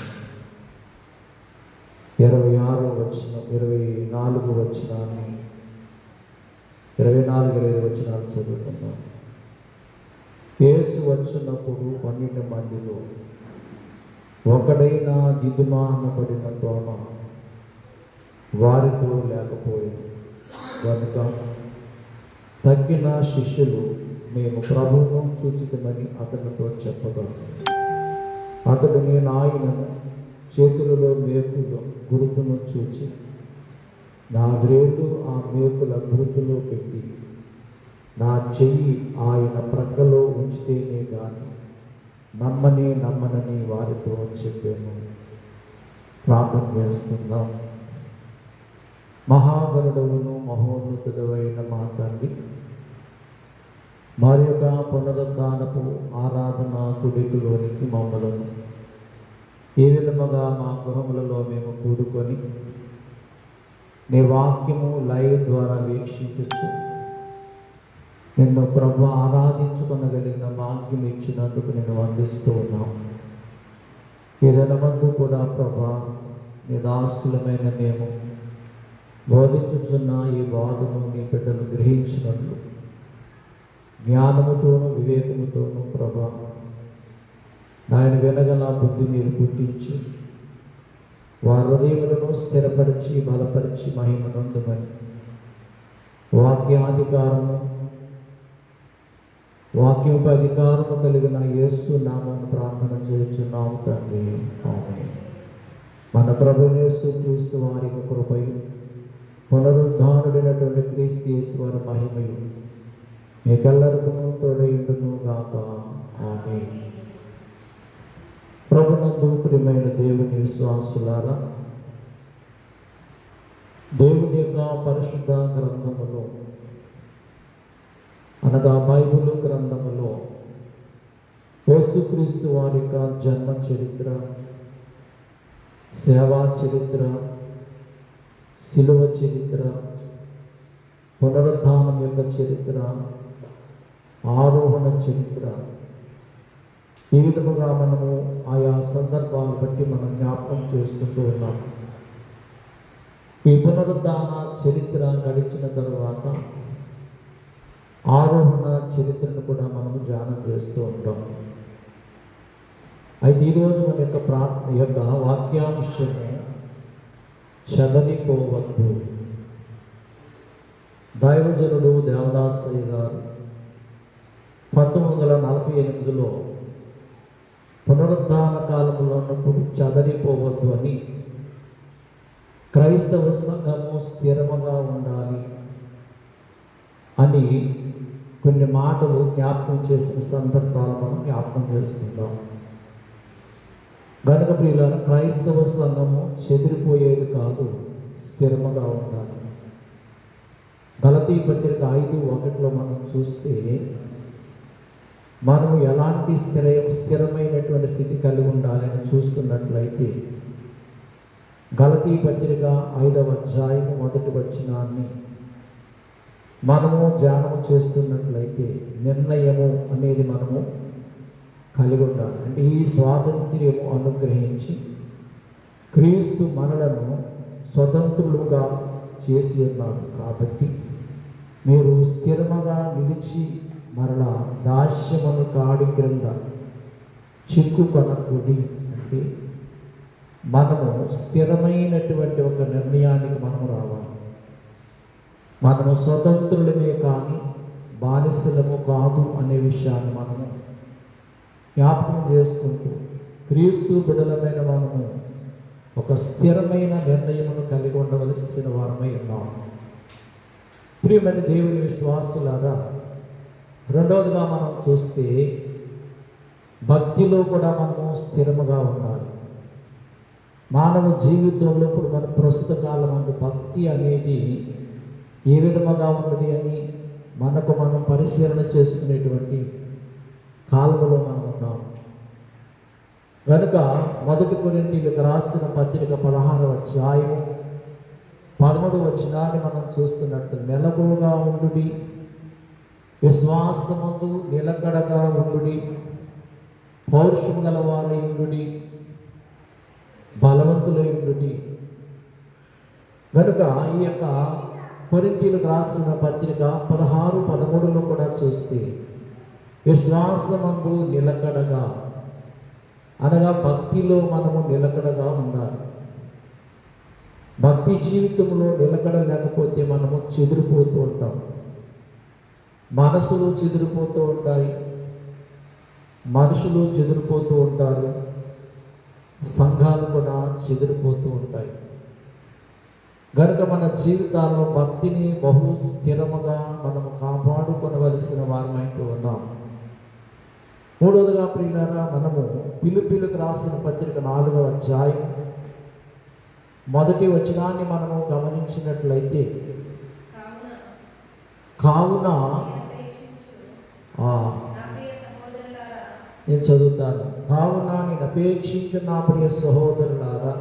24 వచనాన్ని 24-25 వచనాలు చదువుకుందాం. యేసు వచ్చినప్పుడు 12 మందిలో ఒకడైన దిదుమానబడిన తోమ వారితో లేకపోయింది కనుక తగ్గిన శిష్యులు మేము ప్రభువును చూచితమని అతనితో చెప్పగా అతడు నేను ఆయనను చేతులలో మేకుల గురుతును చూచి నా వేలు ఆ మేకుల గురుతులో పెట్టి నా చెయ్యి ఆయన ప్రక్కలో ఉంచితేనే కానీ నమ్మనని వారితో చెప్పాను. ప్రార్థన చేసుకుందాం. మహాగరుడవును మహోన్నతుడైన మా తండ్రి, మరి యొక్క పునరుద్ధానపు ఆరాధన కుడికులోనికి మమ్మలను ఏ విధముగా మా గృహములలో మేము కూడుకొని నీ వాక్యము లైవ్ ద్వారా వీక్షించచ్చు నిన్ను ప్రభు ఆరాధించుకొనగలిగిన భాగ్యం ఇచ్చినందుకు నేను వందిస్తూ ఉన్నాం. ఏదైనా మందు కూడా ప్రభా నీ దాసులమైన మేము బోధించుచున్న ఈ బాధను నీ బిడ్డలు గ్రహించినట్లు జ్ఞానముతోనూ వివేకముతోనూ ప్రభా ఆయన వినగల బుద్ధి మీరు పుట్టించి వారి హృదయములను స్థిరపరిచి బలపరిచి మహిమనందుమని వాక్యాధికారము వాక్యపు అధికారము కలిగిన యేసు నామమున ప్రార్థన చేయుచున్నాము తండ్రి. ఆమేన్. మన ప్రభువైన యేసు క్రీస్తు వారి యొక్క కృపయు పునరుద్ధానుడైనటువంటి క్రీస్తు యేసు వారి మహిమయు మీకెల్లరికూ తోడైయుండును గాక. ఆమేన్. ప్రభునందు ప్రియమైన దేవుని విశ్వాసులారా, దేవుని యొక్క పరిశుద్ధ గ్రంథములో అనగా బైబిల్ గ్రంథములో యేసుక్రీస్తు వారి యొక్క జన్మ చరిత్ర, సేవా చరిత్ర, శిలువ చరిత్ర, పునరుద్ధానం యొక్క చరిత్ర, ఆరోహణ చరిత్ర, ఈ విధముగా మనము ఆయా సందర్భాలను బట్టి మనం జ్ఞాపకం చేసుకుంటూ ఉన్నాం. ఈ పునరుద్ధాన చరిత్ర గడిచిన తరువాత ఆరోహణ చరిత్రను కూడా మనము ధ్యానం చేస్తూ ఉంటాం. అయితే ఈరోజు మన యొక్క ప్రార్థన యొక్క వాక్యాంశము చదరిపోవద్దు. దైవజనుడు దేవదాసయ్య గారు 1948లో పునరుద్ధాన కాలంలో ఉన్నప్పుడు చదరిపోవద్దు అని, క్రైస్తవ సంఘము స్థిరముగా ఉండాలి అని కొన్ని మాటలు జ్ఞాపకం చేసిన సందర్భాలు మనం జ్ఞాపకం చేసుకుందాం. గనుక ప్రియులారా, క్రైస్తవ సంఘము చెదిరిపోయేది కాదు, స్థిరముగా ఉండాలి. గలతీ పత్రిక 5:1 మనం చూస్తే మనము ఎలాంటి స్థిరమైనటువంటి స్థితి కలిగి ఉండాలని చూస్తున్నట్లయితే, గలతీ పత్రిక 5వ అధ్యాయము 1వ వచనాన్ని మనము ధ్యానం చేస్తున్నట్లయితే నిర్ణయము అనేది మనము కలిగి ఉండాలి. అంటే ఈ స్వాతంత్ర్యము అనుగ్రహించి క్రీస్తు మనలను స్వతంత్రులుగా చేసి ఉన్నాడు కాబట్టి మీరు స్థిరముగా నిలిచి మరలా దాస్యమును కాడి క్రింద చిక్కుకొనకూడి, అంటే మనము స్థిరమైనటువంటి ఒక నిర్ణయానికి మనము రావాలి. మనము స్వతంత్రులమే కానీ బానిసలము కాదు అనే విషయాన్ని మనము జ్ఞాపకం చేసుకుంటూ క్రీస్తు బిడ్డలమైన మనము ఒక స్థిరమైన నిర్ణయమును కలిగి ఉండవలసిన వారమై ఉన్నాము. ప్రియమైన దేవుని విశ్వాసులారా, రెండవదిగా మనం చూస్తే భక్తిలో కూడా మనము స్థిరముగా ఉండాలి. మానవ జీవితంలో ఇప్పుడు మన ప్రస్తుత కాలం భక్తి అనేది ఏ విధముగా ఉన్నది అని మనకు మనం పరిశీలన చేసుకునేటువంటి కాలంలో మనం ఉన్నాం. కనుక 1 కొరింథీయులకు రాసిన పత్రిక 16వ అధ్యాయం 13వ వచనాన్ని మనం చూస్తున్నట్టు, మెలకువగా ఉండుడి, విశ్వాసమందు నిలకడగా ఉండుడి, పౌరుషము గలవారై ఉండుడి, బలవంతులై ఉండుడి. కనుక ఈ యొక్క కొరింథీయులకు రాసిన పత్రిక 16:13లో కూడా చూస్తే విశ్వాసమందు నిలకడగా, అనగా భక్తిలో మనము నిలకడగా ఉండాలి. భక్తి జీవితంలో నిలకడ లేకపోతే మనము చెదిరిపోతూ ఉంటాం. మనసులు చెదిరిపోతూ ఉంటాయి, మనుషులు చెదిరిపోతూ ఉంటారు, సంఘాలు కూడా చెదిరిపోతూ ఉంటాయి. కనుక మన జీవితాల్లో భక్తిని బహు స్థిరముగా మనము కాపాడుకొనవలసిన వారమైతే ఉన్నాం. మూడవదిగా ప్రియులారా, మనము ఫిలిప్పీయులకు రాసిన పత్రిక 4వ అధ్యాయం మొదటి వచనాన్ని మనము గమనించినట్లయితే, కావున నేను చదువుతాను. కావున నేను అపేక్షించు నా ప్రియ సహోదరులారా,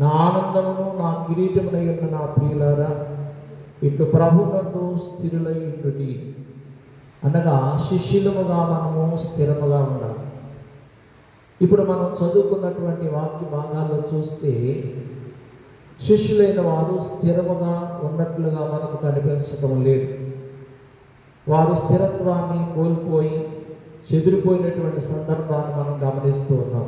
నా ఆనందమును నా కిరీటమునై ఉన్న నా ప్రియులారా, ఇట్లు ప్రభునందు స్థిరులై ఉండుడి. అనగా శిష్యులముగా మనము స్థిరముగా ఉండాలి. ఇప్పుడు మనం చదువుకున్నటువంటి వాక్య భాగాల్లో చూస్తే శిష్యులైన వారు స్థిరముగా ఉన్నట్లుగా మనకు కనిపించడం లేదు. వారు స్థిరత్వాన్ని కోల్పోయి చెదిరిపోయినటువంటి సందర్భాన్ని మనం గమనిస్తూ ఉన్నాం.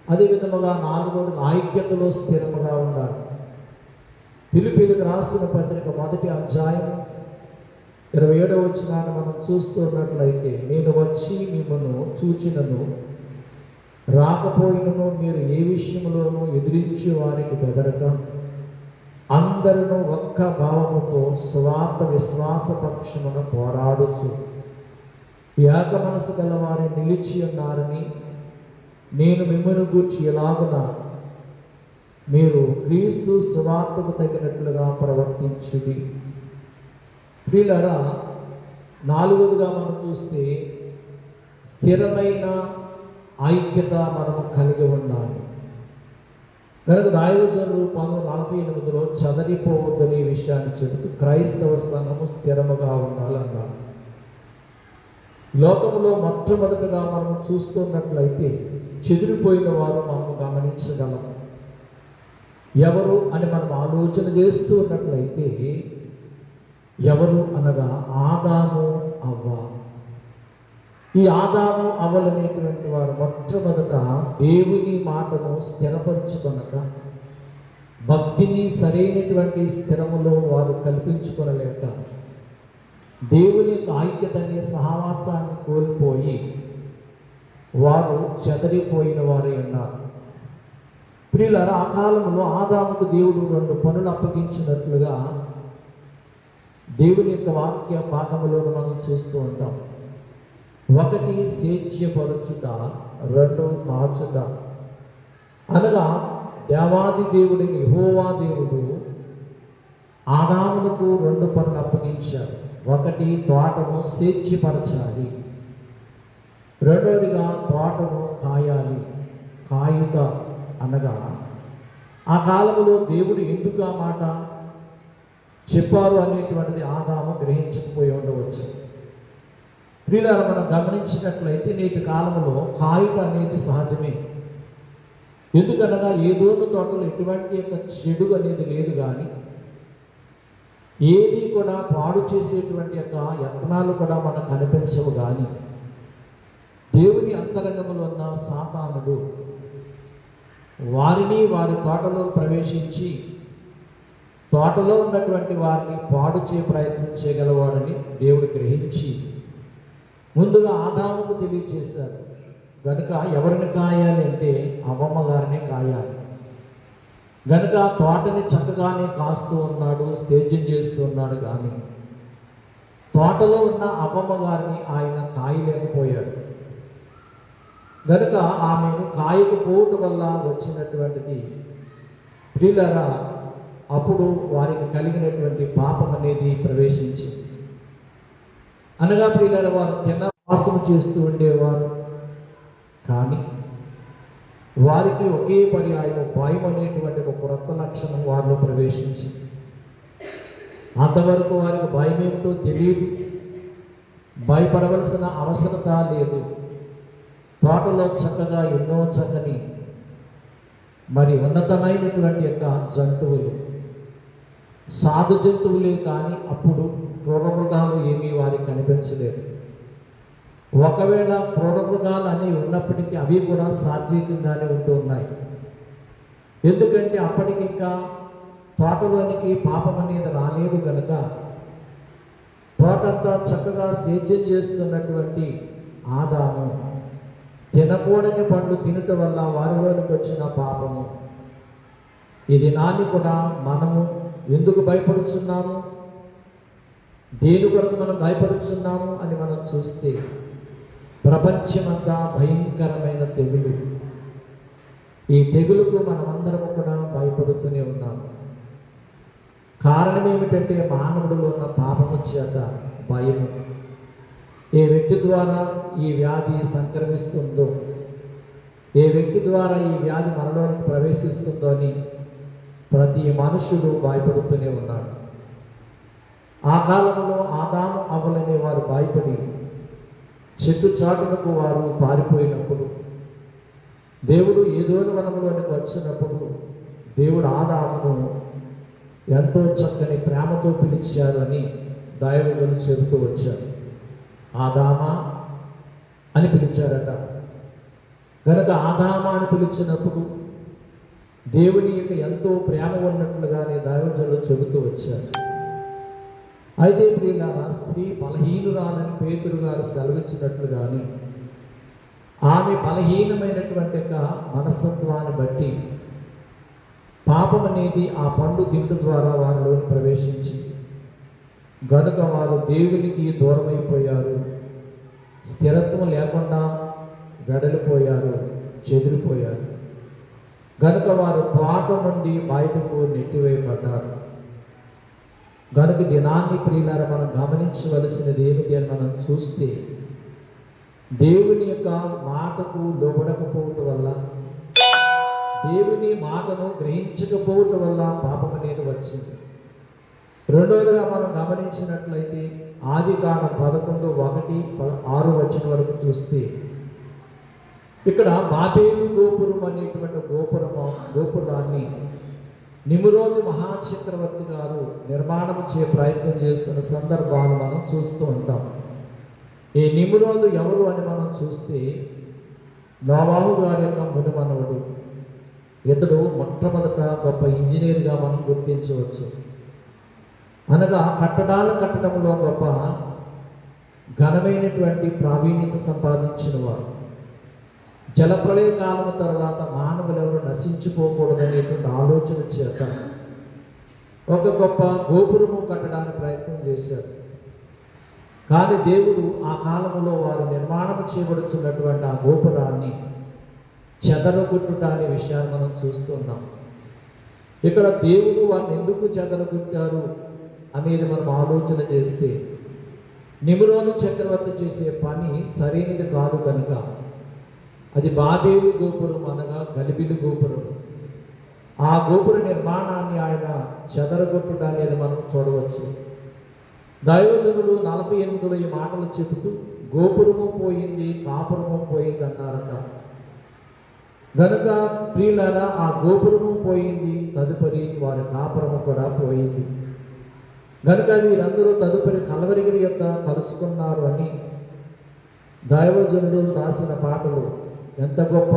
అదేవిధముగా 4వది ఐక్యతలో స్థిరముగా ఉండాలి. ఫిలిప్పీయులకు రాసిన పత్రిక 1వ అధ్యాయం 27వ వచనాన్ని మనం చూస్తున్నట్లయితే, నేను వచ్చి మిమ్మల్ని చూచినను రాకపోయినను మీరు ఏ విషయంలోనూ ఎదిరించి వారికి బెదరక అందరూ ఒక్క భావముతో స్వార్థ విశ్వాస పక్షమున పోరాడుచు ఏక మనసు గల వారి నిలిచి ఉన్నారని నేను మిమ్మల్ని గూర్చి ఎలాగున మీరు క్రీస్తు సువార్తకు తగినట్లుగా ప్రవర్తించుడి. ప్రియులారా, 4వదిగా మనం చూస్తే స్థిరమైన ఐక్యత మనము కలిగి ఉండాలి. కనుక దైవజనులు 1948లో చదరిపోవద్దనే విషయాన్ని చెబుతూ క్రైస్తవ సంఘము స్థిరముగా ఉండాలన్నారు. లోకంలో మొట్టమొదటిగా మనము చూస్తున్నట్లయితే చెదిరిపోయిన వారు మనము గమనించగలం. ఎవరు అని మనం ఆలోచన చేస్తూ ఉన్నట్లయితే ఎవరు అనగా ఆదాము అవ్వ. ఈ ఆదాము అవ్వలనేటువంటి వారు మొట్టమొదట దేవుని మాటను స్థిరపరచుకొనక భక్తిని సరైనటువంటి స్థిరములో వారు కల్పించుకొనలేక దేవుని యొక్క ఐక్యతని సహవాసాన్ని కోల్పోయి వారు చెదరిపోయిన వారై ఉన్నారు. ప్రియులారా, ఆ కాలంలో ఆదాముకు దేవుడు 2 పనులు అప్పగించినట్లుగా దేవుని యొక్క వాక్య భాగములను మనం చూస్తూ ఉంటాం. ఒకటి సేద్యపరచుట, 2 కాచుట. అనగా దేవాది దేవుడిని యెహోవా దేవుడు ఆదాములకు 2 పనులు అప్పగించారు. ఒకటి తోటను సేద్యపరచాలి, 2వదిగా తోటను కాయాలి. కాయుట అనగా ఆ కాలంలో దేవుడు ఎందుకు ఆ మాట చెప్పారు అనేటువంటిది ఆదాము గ్రహించకపోయి ఉండవచ్చు. ప్రియులారా, మనం గమనించినట్లయితే నేటి కాలంలో కాయుట అనేది సహజమే. ఎందుకనగా ఏదోను తోటలో ఎటువంటి యొక్క చెడు అనేది లేదు, కానీ ఏది కూడా పాడు చేసేటువంటి యొక్క యత్నాలు కూడా మనకు కనిపించవు. కానీ దేవుని అంతరంగంలో ఉన్న సాతానుడు వారిని వారి తోటలో ప్రవేశించి తోటలో ఉన్నటువంటి వారిని పాడు ప్రయత్నం చేయగలవాడని దేవుడు గ్రహించి ముందుగా ఆదాముకు తెలియచేశారు. కనుక ఎవరిని కాయాలి అంటే అవ్వమ్మ గారిని కాయాలి. గనుక తోటని చక్కగానే కాస్తూ ఉన్నాడు, సేద్యం చేస్తూ ఉన్నాడు, కానీ తోటలో ఉన్న అవ్వమ్మ గారిని ఆయన కాయలేకపోయాడు. గనుక ఆమెను కాయకపోవటం వల్ల వచ్చినటువంటిది ప్రియులారా, అప్పుడు వారికి కలిగినటువంటి పాపం అనేది ప్రవేశించింది. అనగా ప్రియులారా, వారు వాసన చేస్తూ ఉండేవారు, కానీ వారికి ఒకే పర్యాయం భయం అనేటువంటి ఒక కొత్త లక్షణం వారిలో ప్రవేశించింది. అంతవరకు వారికి భయం ఏమిటో తెలియదు, భయపడవలసిన అవసరత లేదు. తోటలో చక్కగా ఎన్నో చక్కని మరి ఉన్నతమైనటువంటి యొక్క జంతువులు, సాధు జంతువులే, కానీ అప్పుడు క్రూరమృగాలు ఏమీ వారికి కనిపించలేదు. ఒకవేళ క్రూరమృగాలు అనేవి ఉన్నప్పటికీ అవి కూడా సాత్వికంగానే ఉంటూ ఉన్నాయి. ఎందుకంటే అప్పటికి ఇంకా తోటలోనికి పాపం అనేది రాలేదు కనుక తోటంతా చక్కగా సేద్యం చేస్తున్నటువంటి ఆదాము తినకూడని పండు తినటం వల్ల వారిలోనికి వచ్చిన పాపము. ఇది నాన్ని కూడా మనము ఎందుకు భయపడుతున్నాము, దేని కొరకు మనం భయపడుతున్నాము అని మనం చూస్తే ప్రపంచమంతా భయంకరమైన తెగులు. ఈ తెగులుకు మనమందరం కూడా భయపడుతూనే ఉన్నాం. కారణం ఏమిటంటే మానవుడిలో ఉన్న పాపము చేత భయము. ఏ వ్యక్తి ద్వారా ఈ వ్యాధి సంక్రమిస్తుందో, ఏ వ్యక్తి ద్వారా ఈ వ్యాధి మనలోనికి ప్రవేశిస్తుందో అని ప్రతి మనుషుడు భయపడుతూనే ఉన్నాడు. ఆ కాలంలో ఆదాము అవ్వలనే వారు భయపడి చెట్టు చాటునకు వారు పారిపోయినప్పుడు, దేవుడు ఏదోని వనంలోనికి వచ్చినప్పుడు దేవుడు ఆదామును ఎంతో చక్కని ప్రేమతో పిలిచారు అని దైవజనులు చెబుతూ వచ్చారు. ఆదామా అని పిలిచారట. కనుక ఆదామా అని పిలిచినప్పుడు దేవుని యొక్క ఎంతో ప్రేమ ఉన్నట్లుగానే దైవజనులు చెబుతూ వచ్చారు. అయితే ప్రియులారా, స్త్రీ బలహీనురాలని పేతురు గారు సెలవిచ్చినట్లుగానే ఆమె బలహీనమైనటువంటి యొక్క మనస్తత్వాన్ని బట్టి పాపం అనేది ఆ పండు తింటు ద్వారా వారిలో ప్రవేశించి గనుక వారు దేవునికి దూరమైపోయారు, స్థిరత్వం లేకుండా వెడలిపోయారు, చెదిరిపోయారు. గనుక వారు తోట నుండి బయటకు నెట్టివేయబడ్డారు. గనుక దినాన్ని ప్రియులారా మనం గమనించవలసినది ఏమిటి అని మనం చూస్తే, దేవుని యొక్క మాటకు లోబడకపోవటం వల్ల, దేవుని మాటను గ్రహించకపోవటం వల్ల పాపం అనేది వచ్చింది. రెండవదిగా మనం గమనించినట్లయితే ఆదికాండం 11:1-6 వరకు చూస్తే, ఇక్కడ బాబేలు గోపురం అనేటువంటి గోపురాన్ని నిమ్రోదు మహాచక్రవర్తి గారు నిర్మాణం ప్రయత్నం చేస్తున్న సందర్భాలు మనం చూస్తూ ఉంటాం. ఈ నిమ్రోదు ఎవరు అని మనం చూస్తే, నోవాహు గారి యొక్క మునిమనవుడు. ఇతడు మొట్టమొదట గొప్ప ఇంజనీర్గా మనం గుర్తించవచ్చు. అనగా కట్టడంలో గొప్ప ఘనమైనటువంటి ప్రావీణ్యత సంపాదించిన వారు. జలప్రళయ కాలం తర్వాత మానవులు ఎవరు నశించిపోకూడదనేటువంటి ఆలోచన చేత ఒక గొప్ప గోపురము కట్టడానికి ప్రయత్నం చేశారు. కానీ దేవుడు ఆ కాలంలో వారు నిర్మాణం చేయబడుతున్నటువంటి ఆ గోపురాన్ని చెదరగొట్టుట అనే విషయాన్ని మనం చూస్తున్నాం. ఇక్కడ దేవుడు వారిని ఎందుకు చెదరగొట్టారు అనేది మనం ఆలోచన చేస్తే, నిమ్రోదు చక్రవర్తి చేసే పని సరైనది కాదు కనుక అది బాబేలు గోపురం అనగా గలిబిలి గోపురం. ఆ గోపుర నిర్మాణాన్ని ఆయన చెదరగొట్టుట అనేది మనం చూడవచ్చు. దైవజనులు 48లో ఈ మాటలు చెబుతూ గోపురము పోయింది, కాపురము పోయింది అన్నారట. గనుక ప్రియులారా, ఆ గోపురము పోయింది, తదుపరి వారి కాపురము కూడా పోయింది. గనుక వీరందరూ తదుపరి కలవరిగిరి యొక్క కలుసుకున్నారు అని దైవజనులు రాసిన పాటలు ఎంత గొప్ప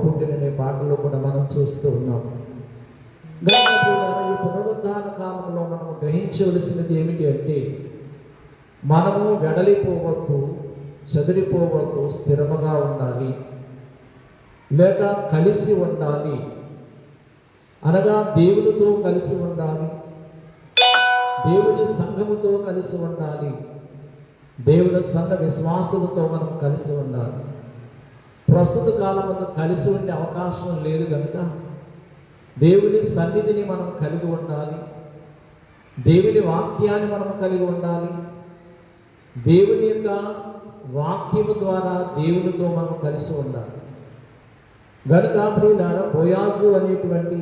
పుట్టిననే పాటలు కూడా మనం చూస్తూ ఉన్నాం. గనుక ప్రియులారా, ఈ పునరుద్ధాన కాలంలో మనం గ్రహించవలసినది ఏమిటి అంటే, మనము వెడలిపోవద్దు, చెదిరిపోవద్దు, స్థిరముగా ఉండాలి, లేక కలిసి ఉండాలి. అనగా దేవునితో కలిసి ఉండాలి, దేవుని సంఘముతో కలిసి ఉండాలి, దేవుని సంఘ విశ్వాసులతో మనం కలిసి ఉండాలి. ప్రస్తుత కాలంలో కలిసి ఉండే అవకాశం లేదు కనుక దేవుని సన్నిధిని మనం కలిగి ఉండాలి, దేవుని వాక్యాన్ని మనం కలిగి ఉండాలి, దేవుని యొక్క వాక్యము ద్వారా దేవునితో మనం కలిసి ఉండాలి. గనుక ప్రియులారా, బోయాజు అనేటువంటి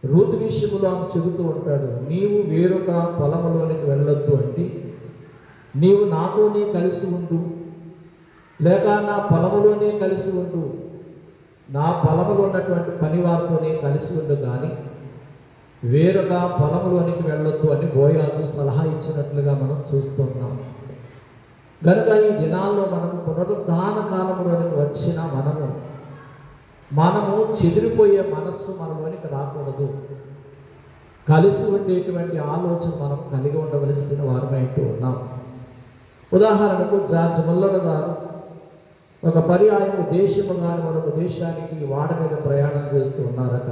రూతు విషయంలో ఆమె చెబుతూ ఉంటాడు, నీవు వేరొక పొలములోనికి వెళ్ళొద్దు అంటే, నీవు నాతోనే కలిసి ఉండు, లేక నా పొలములోనే కలిసి ఉండు, నా పొలములో ఉన్నటువంటి పనివారితోనే కలిసి ఉండు, కానీ వేరొక పొలములోనికి వెళ్ళొద్దు అని బోయాజు సలహా ఇచ్చినట్లుగా మనం చూస్తున్నాం. కనుక ఈ దినాల్లో మనము పునరుద్ధాన కాలంలోనికి వచ్చిన మనము చెదిరిపోయే మనస్సు మనలోనికి రాకూడదు. కలిసి ఉండేటువంటి ఆలోచన మనం కలిగి ఉండవలసిన వారమైంటూ ఉన్నాం. ఉదాహరణకు జార్జ్ ముల్లర్ గారు ఒక పర్యాయం దేశము కానీ మరొక దేశానికి వాడ మీద ప్రయాణం చేస్తూ ఉన్నారట.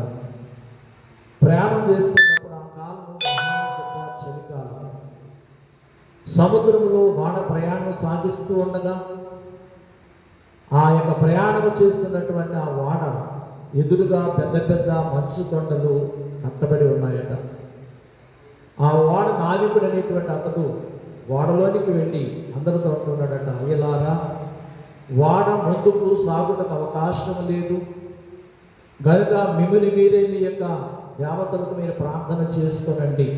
ప్రయాణం చేస్తున్నప్పుడు ఆ కాలం మహా గొప్ప చలికాలం. సముద్రంలో వాడ ప్రయాణం సాగిస్తూ ఉండగా ఆ యొక్క ప్రయాణం చేస్తున్నటువంటి ఆ ఓడ ఎదురుగా పెద్ద పెద్ద మంచు కొండలు కట్టబడి ఉన్నాయట. ఆ ఓడ నావికుడు అనేటువంటి అతడు ఓడలోనికి వెళ్ళి అందరితో అంటున్నాడట, అయ్యలారా, ఓడ ముందుకు సాగుటకు అవకాశం లేదు గనుక మిమ్మల్ని మీరే మీ యొక్క దేవతలకు మీరు ప్రార్థన చేసుకోనండి.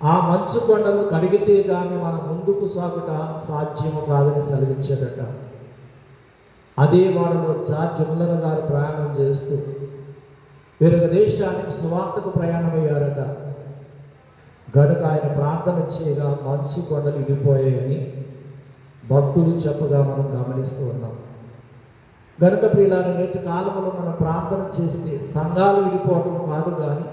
ఆ మంచు కొండలు కడిగితే కానీ మనం ముందుకు సాగుట సాధ్యము కాదని సెలవిచ్చాడట. అదే వారిలో జార్జ్ ముల్లర్ గారు ప్రయాణం చేస్తూ వేరొక దేశానికి సువార్తకు ప్రయాణమయ్యారట. గనుక ఆయన ప్రార్థన చేయగా మంచు కొండలు విడిపోయాయని భక్తులు చెప్పగా మనం గమనిస్తూ ఉన్నాం. గనుక ప్రియులారా, నేటి కాలంలో మనం ప్రార్థన చేస్తే సంఘాలు విడిపోవడం కాదు, కానీ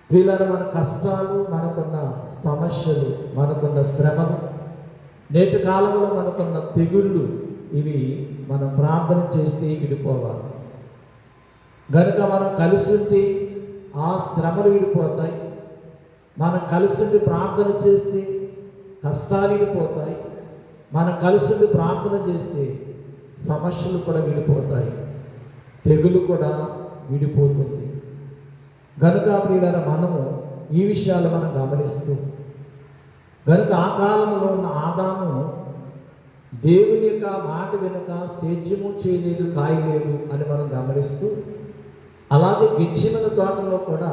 ప్రియులారా, మన కష్టాలు, మనకున్న సమస్యలు, మనకున్న శ్రమలు, నేటి కాలంలో మనకున్న తెగుళ్ళు, ఇవి మనం ప్రార్థన చేస్తే విడిపోవాలి. గనుక మనం కలిసి ఉంటే ఆ శ్రమలు విడిపోతాయి. మనం కలిసి ఉండి ప్రార్థన చేస్తే కష్టాలు విడిపోతాయి. మనం కలిసి ఉండి ప్రార్థన చేస్తే సమస్యలు కూడా విడిపోతాయి, తెగులు కూడా విడిపోతుంది. గనుక ప్రియులారా, మనము ఈ విషయాలు మనం గమనిస్తూ, గనుక ఆ కాలంలో ఉన్న ఆదాము దేవుని యొక్క మాట వెనుక సేద్యము చేయలేదు, కాయలేదు అని మనం గమనిస్తూ, అలాగే గెత్సేమనే తోటలో కూడా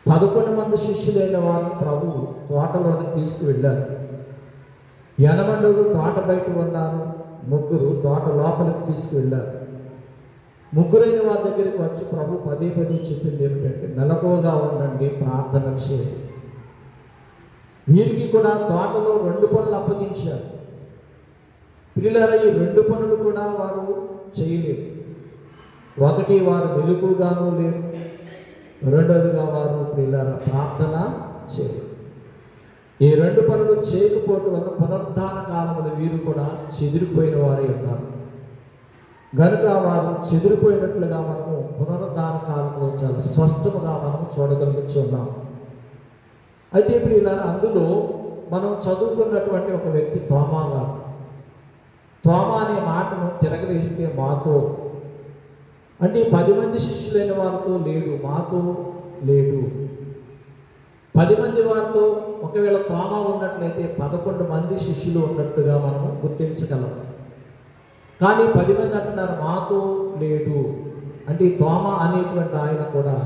11 మంది శిష్యులైన వారిని ప్రభు తోటలోకి తీసుకువెళ్ళారు. 8 మంది తోట బయట ఉన్నారు, 3 తోట లోపలికి తీసుకువెళ్ళారు. 3 వారి దగ్గరికి వచ్చి ప్రభు పదే చెప్పింది ఏమిటంటే, మెలకువగా ఉండండి, ప్రార్థన చేయండి. వీరికి కూడా తోటలో 2 పనులు అప్పగించారు. పిల్లల ఈ 2 పనులు కూడా వారు చేయలేదు. ఒకటి, వారు మెలకువగాను లేరు. రెండవదిగా వారు పిల్లల ప్రార్థన చేయలేదు. ఈ 2 పనులు చేయకపోవటం వల్ల పునరుద్ధాన కాలంలో వీరు కూడా చెదిరిపోయిన వారే ఉన్నారు. గనుక వారు చెదిరిపోయినట్లుగా మనము పునరుద్ధాన కాలంలో చాలా స్పష్టంగా మనం చూడగలుగుతున్నాం. అయితే ప్రియులారా, అందులో మనం చదువుకున్నటువంటి ఒక వ్యక్తి తోమా గారు. తోమా అనే మాటను తిరగవేస్తే మాతో, అంటే 10 మంది శిష్యులైన వారితో లేడు, మాతో లేడు. 10 మంది వారితో ఒకవేళ తోమా ఉన్నట్లయితే 11 మంది శిష్యులు ఉన్నట్టుగా మనము గుర్తించగలం. కానీ 10 మంది అంటున్నారు మాతో లేడు. అంటే ఈ తోమా అనేటువంటి ఆయన కూడా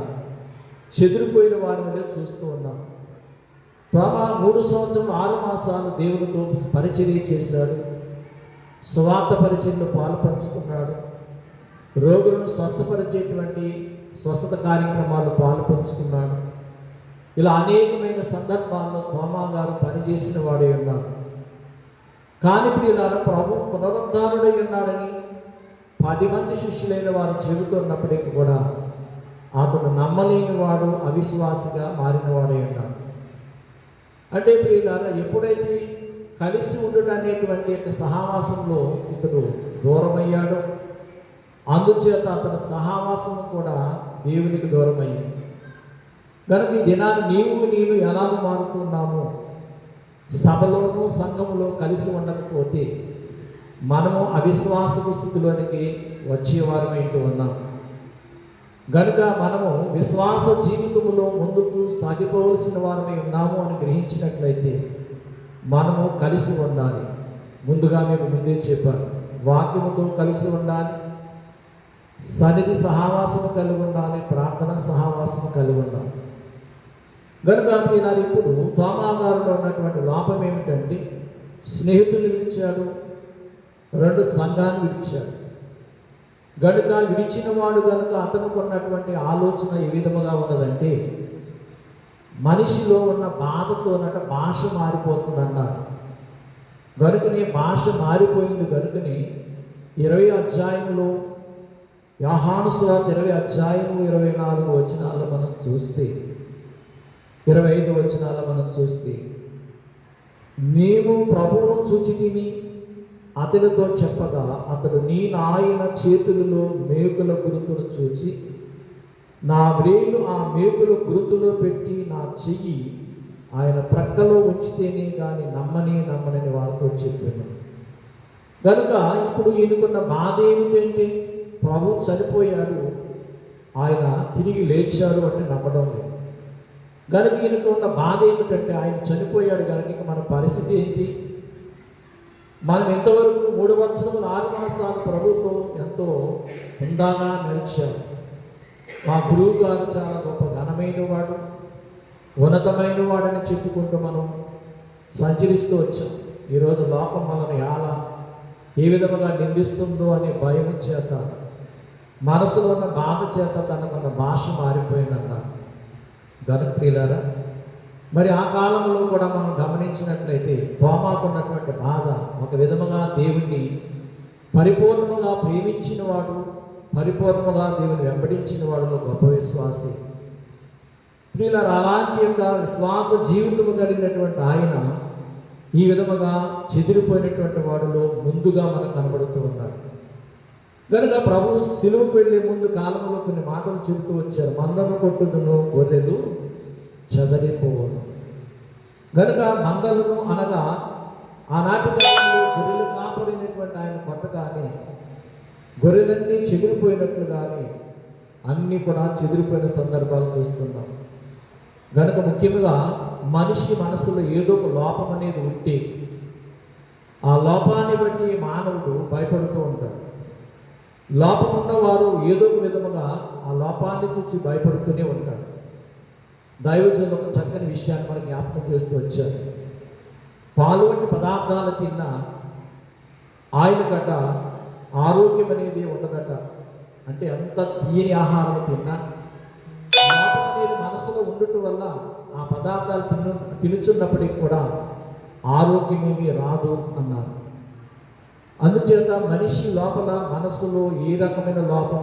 చెదిరిపోయిన వారి మీద చూస్తూ ఉన్నాం. తోమా 3 సంవత్సరం 6 మాసాలు దేవుడితో పరిచర్య చేశాడు. సువార్త పరిచర్యలో పాలు పంచుకున్నాడు. రోగులను స్వస్థపరిచేటువంటి స్వస్థత కార్యక్రమాలు పాలు పంచుకున్నాడు. ఇలా అనేకమైన సందర్భాల్లో తోమా గారు పనిచేసిన వాడే ఉన్నాడు. కానీ ప్రియులారా, ప్రభు పునరుద్ధారుడై ఉన్నాడని 10 మంది శిష్యులైన వారు చెబుతున్నప్పటికీ కూడా అతను నమ్మలేని వాడు, అవిశ్వాసిగా మారినవాడే ఉన్నాడు. అంటే ప్రియులారా, ఎప్పుడైతే కలిసి ఉండడం అనేటువంటి యొక్క సహవాసంలో ఇతడు దూరమయ్యాడో, అందుచేత అతని సహవాసం కూడా దేవునికి దూరమయ్యింది. కనుక ఈ దినాన్ని నేను ఎలా మారుతున్నాము? సభలోనూ సంఘంలో కలిసి ఉండకపోతే మనము అవిశ్వాసపు స్థితిలోనికి వచ్చేవారమైంటూ ఉన్నాం. గనుక మనము విశ్వాస జీవితంలో ముందుకు సాగిపోవలసిన వారమై ఉన్నాము అని గ్రహించినట్లయితే మనము కలిసి ఉండాలి. ముందుగా మీకు ముందే చెప్పాను, వాక్యముతో కలిసి ఉండాలి, సన్నిధి సహవాసము కలిగి ఉండాలి, ప్రార్థన సహవాసము కలిగి ఉండాలి. గనుక ఈనాడు ఇప్పుడు తోమా గారిలో ఉన్నటువంటి లోపం ఏమిటంటే, స్నేహితులు విడిచాడు, 2 సంఘాన్ని విడిచాడు. గనుక విడిచిన వాడు గనుక అతనికి ఉన్నటువంటి ఆలోచన ఏ విధముగా ఉన్నదంటే, మనిషిలో ఉన్న బాధతోనట భాష మారిపోతుందన్నారు. గనుకనే భాష మారిపోయింది. గనుకనే 20 అధ్యాయంలో యోహాను సువార్త 20 అధ్యాయము 24 వచనాలు మనం చూస్తే, 25 వచనాలు మనం చూస్తే, నీవు ప్రభువును చూచితిని అతనితో చెప్పగా అతడు నీ నాయన చేతులలో మేకుల గురుతును చూచి నా వ్రేలు ఆ మేకుల గురుతులో పెట్టి నా చెయ్యి ఆయన ప్రక్కలో ఉంచితేనే కానీ నమ్మని వారితో చెప్పాను. కనుక ఇప్పుడు ఈయనకున్న బాధ ఏమిటంటే ప్రభు చనిపోయాడు, ఆయన తిరిగి లేచాడు అంటే నమ్మడం లేదు. కనుక ఈయనకు ఉన్న బాధ ఏమిటంటే ఆయన చనిపోయాడు కనుక ఇక మన పరిస్థితి ఏంటి? మనం ఇంతవరకు 3 సంవత్సరములు 6 మాసాలు ప్రభుతో ఎంతో హుందాగా నడిచారు. మా గురువు గారు చాలా గొప్ప ఘనమైన వాడు, ఉన్నతమైన వాడని చెప్పుకుంటూ మనం సంచరిస్తూ వచ్చాం. ఈరోజు లోకం మనల్ని ఎలా ఏ విధముగా నిందిస్తుందో అనే భయం చేత, మనసులో ఉన్న బాధ చేత తనకున్న భాష మారిపోయిందన్నారు. గనుక ప్రియులారా, మరి ఆ కాలంలో కూడా మనం గమనించినట్లయితే తోమాకున్నటువంటి బాధ ఒక విధముగా దేవుణ్ణి పరిపూర్ణముగా ప్రేమించిన వాడు, పరిపూర్ణముగా దేవుని వెంబడించిన వాడులో గొప్ప విశ్వాసి. ప్రియులారా, అలాంటి యొక్క విశ్వాస జీవితము కలిగినటువంటి ఆయన ఈ విధముగా చెదిరిపోయినటువంటి వాడులో ముందుగా మనకు కనబడుతూ ఉన్నాడు. కనుక ప్రభు సిలువకు వెళ్ళే ముందు కాలంలో కొన్ని మాటలు చెబుతూ వచ్చారు. మందను కొట్టుదును గొర్రెలు చెదరిపోవును. కనుక మందలను అనగా ఆనాటి కాలంలో గొర్రెలు కాపరినటువంటి ఆయన కొట్టగానే గొర్రెలన్నీ చెదిరిపోయినట్లుగానే అన్నీ కూడా చెదిరిపోయిన సందర్భాలు చూస్తున్నాం. కనుక ముఖ్యంగా మనిషి మనసులో ఏదో ఒక లోపం అనేది ఉంటే ఆ లోపాన్ని బట్టి మానవుడు భయపడుతూ ఉంటాడు. లోపం ఉన్నవారు ఏదో ఒక విధముగా ఆ లోపాన్ని చూసి భయపడుతూనే ఉంటాడు. దైవజనులు ఒక చక్కని విషయాన్ని మనకు జ్ఞాపకం చేస్తూ వచ్చారు. పాలు వంటి పదార్థాలు తిన్నా ఆయన గట ఆరోగ్యం అనేది ఉండదట. అంటే ఎంత తీయని ఆహారం తిన్నా లోపం అనేది మనసులో ఉండటం వల్ల ఆ పదార్థాలు తినుచున్నప్పటికీ కూడా ఆరోగ్యమేమీ రాదు అన్నారు. అందుచేత మనిషి లోపల మనసులో ఏ రకమైన లోపం